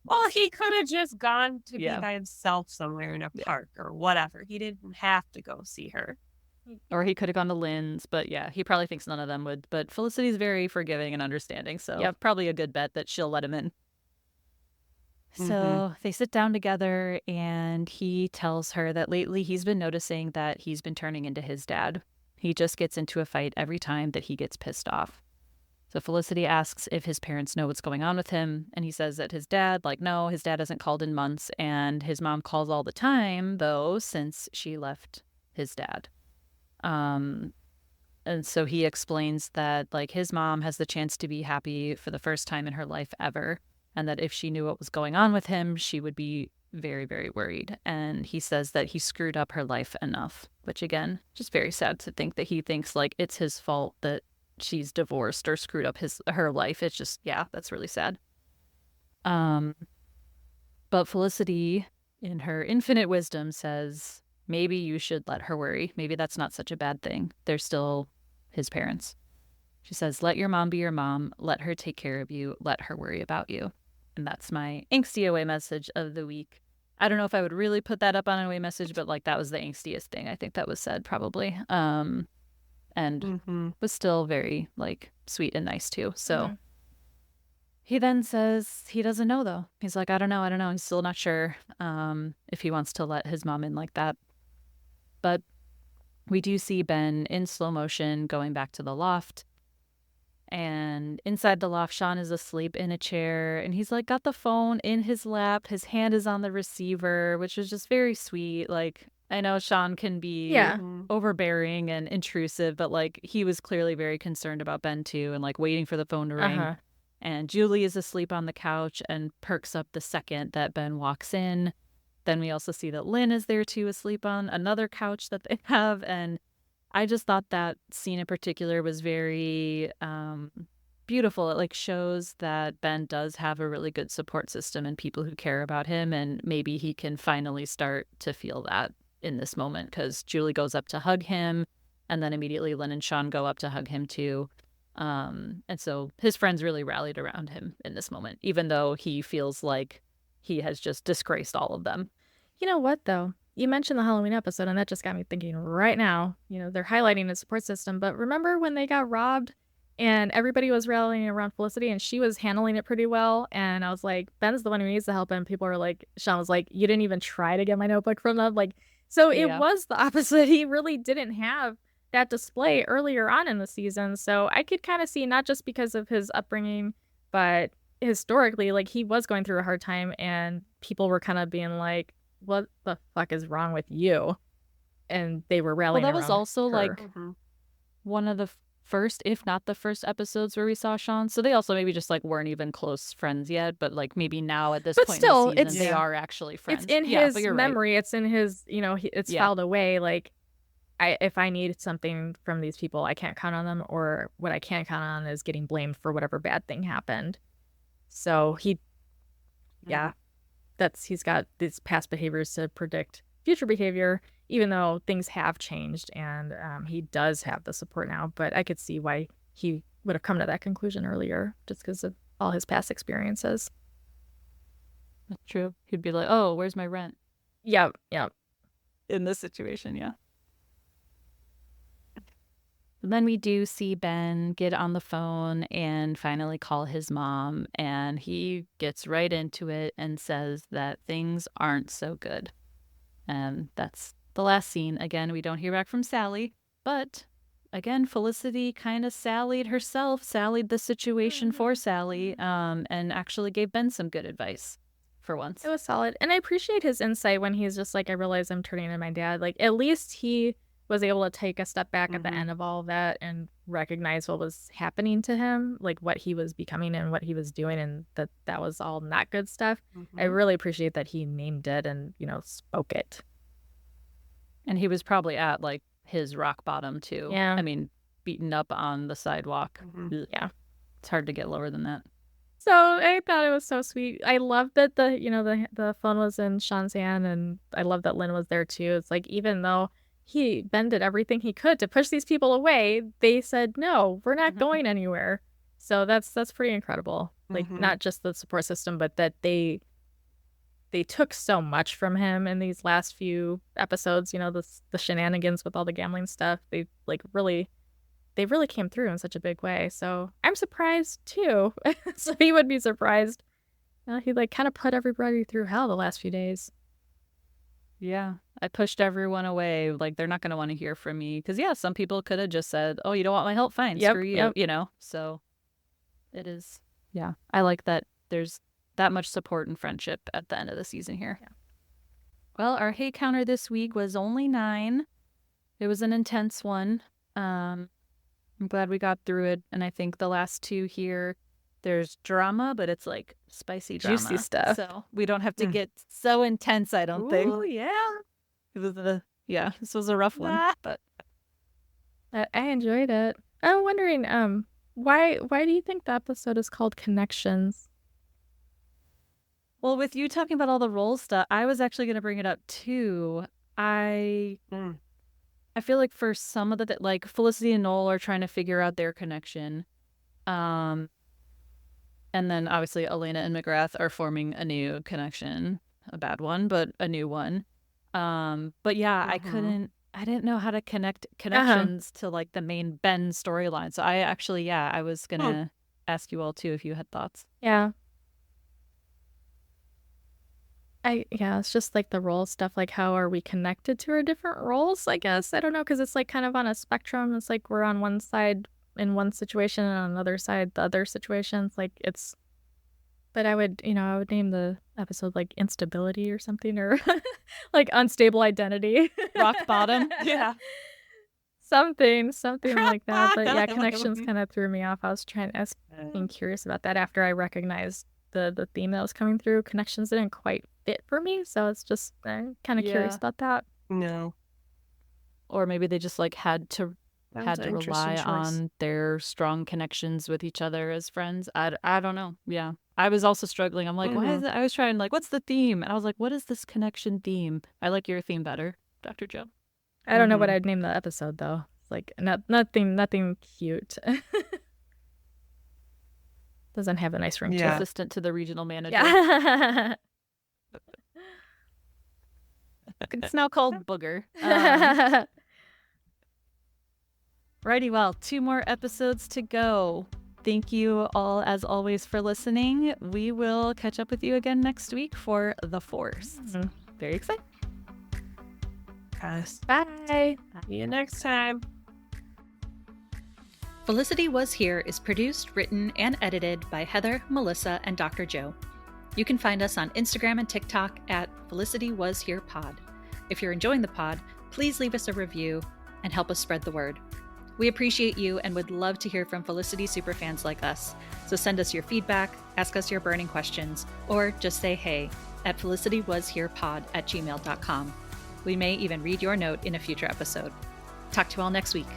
Well, he could have just gone to be by himself somewhere in a park or whatever. He didn't have to go see her. Or he could have gone to Lynn's, but he probably thinks none of them would. But Felicity's very forgiving and understanding, so probably a good bet that she'll let him in. So they sit down together, and he tells her that lately he's been noticing that he's been turning into his dad. He just gets into a fight every time that he gets pissed off. So Felicity asks if his parents know what's going on with him, and he says that his dad, no, his dad hasn't called in months, and his mom calls all the time, though, since she left his dad. And And so he explains that like his mom has the chance to be happy for the first time in her life ever, and that if she knew what was going on with him, she would be very, very worried. And he says that he screwed up her life enough, which again, just very sad to think that he thinks like it's his fault that she's divorced or screwed up her life. It's just, yeah, that's really sad. But Felicity, in her infinite wisdom, says, maybe you should let her worry. Maybe that's not such a bad thing. They're still his parents. She says, let your mom be your mom. Let her take care of you. Let her worry about you. And that's my angsty away message of the week. I don't know if I would really put that up on an away message, but like that was the angstiest thing I think that was said probably. And was still very like sweet and nice too. So he then says he doesn't know though. He's like, I don't know. He's still not sure if he wants to let his mom in like that. But we do see Ben in slow motion going back to the loft. And inside the loft, Sean is asleep in a chair, and he's like got the phone in his lap. His hand is on the receiver, which is just very sweet. Like, I know Sean can be overbearing and intrusive, but like he was clearly very concerned about Ben too, and like waiting for the phone to ring. And Julie is asleep on the couch and perks up the second that Ben walks in. Then we also see that Lynn is there too, asleep on another couch that they have. And I just thought that scene in particular was very beautiful. It like shows that Ben does have a really good support system and people who care about him, and maybe he can finally start to feel that in this moment, because Julie goes up to hug him, and then immediately Lynn and Sean go up to hug him too. And so his friends really rallied around him in this moment, even though he feels like he has just disgraced all of them. You know what, though? You mentioned the Halloween episode, and that just got me thinking right now. You know, they're highlighting the support system, but remember when they got robbed and everybody was rallying around Felicity and she was handling it pretty well? And I was like, Ben's the one who needs the help. And people were like, Sean was like, you didn't even try to get my notebook from them. Like, so it was the opposite. He really didn't have that display earlier on in the season. So I could kind of see, not just because of his upbringing, but historically, like he was going through a hard time and people were kind of being like, what the fuck is wrong with you? And they were rallying around. Well, that was also her. like one of the first, if not the first episodes where we saw Sean. So they also maybe just like weren't even close friends yet, but like maybe now at this point still, in the season, they are actually friends. It's in his memory. Right. It's in his, you know, it's filed away. Like, if I need something from these people, I can't count on them, or what I can count on is getting blamed for whatever bad thing happened. So he's got these past behaviors to predict future behavior, even though things have changed, and he does have the support now. But I could see why he would have come to that conclusion earlier, just because of all his past experiences. That's true. He'd be like, oh, where's my rent? Yep. In this situation, yeah. And then we do see Ben get on the phone and finally call his mom, and he gets right into it and says that things aren't so good. And that's the last scene. Again, we don't hear back from Sally, but again, Felicity kind of sallied the situation for Sally, and actually gave Ben some good advice for once. It was solid. And I appreciate his insight when he's just like, I realize I'm turning into my dad. Like, at least he was able to take a step back at the end of all of that and recognize what was happening to him, like what he was becoming and what he was doing, and that was all not good stuff. I really appreciate that he named it and, you know, spoke it. And he was probably at like his rock bottom too. Yeah. I mean, beaten up on the sidewalk. Yeah. It's hard to get lower than that. So I thought it was so sweet. I love that the phone was in Sean's hand, and I love that Lynn was there too. It's like, even though Ben did everything he could to push these people away, they said, no, we're not going anywhere. So that's pretty incredible. Like, not just the support system, but that they took so much from him in these last few episodes, you know, the shenanigans with all the gambling stuff. They really came through in such a big way. So I'm surprised too. So he would be surprised. He like kind of put everybody through hell the last few days. Yeah, I pushed everyone away. Like, they're not going to want to hear from me. Because, yeah, some people could have just said, oh, you don't want my help? Fine, screw you, you know? So it is, yeah. I like that there's that much support and friendship at the end of the season here. Yeah. Well, our hate counter this week was only 9. It was an intense one. I'm glad we got through it. And I think the last two here, there's drama, but it's like spicy drama. Juicy stuff. So we don't have to get so intense, I don't think. Oh, yeah. It was this was a rough one. But I enjoyed it. I'm wondering, why do you think the episode is called Connections? well, with you talking about all the role stuff, I was actually going to bring it up too. I feel like for some of like Felicity and Noel are trying to figure out their connection. And then obviously Elena and McGrath are forming a new connection. A bad one, but a new one. But yeah, I didn't know how to connect connections to like the main Ben storyline. So I was gonna ask you all too if you had thoughts. Yeah. It's just like the role stuff, like how are we connected to our different roles, I guess. I don't know, because it's like kind of on a spectrum. It's like we're on one side in one situation and on another side the other situations. Like it's, but I would name the episode like Instability or something, or like Unstable Identity. Rock bottom. Yeah. Something like that. But yeah, Connections kind of threw me off. I was being curious about that after I recognized the theme that was coming through. Connections didn't quite fit for me, so it's just kind of curious about that. No. Or maybe they just like had to rely choice. on their strong connections with each other as friends. I don't know. Yeah. I was also struggling. I'm like, why is it? I was trying like, what's the theme? And I was like, what is this connection theme? I like your theme better, Dr. Joe. I don't know what I'd name the episode though. It's like nothing cute. Doesn't have a nice ring to it. Assistant to the regional manager. Yeah. It's now called Booger. Righty, well, 2 more episodes to go. Thank you all, as always, for listening. We will catch up with you again next week for The Force. Very excited. Guys. Bye. See you next time. Felicity Was Here is produced, written, and edited by Heather, Melissa, and Dr. Joe. You can find us on Instagram and TikTok at Felicity Was Here Pod. If you're enjoying the pod, please leave us a review and help us spread the word. We appreciate you and would love to hear from Felicity superfans like us. So send us your feedback, ask us your burning questions, or just say hey at felicitywasherepod@gmail.com. We may even read your note in a future episode. Talk to you all next week.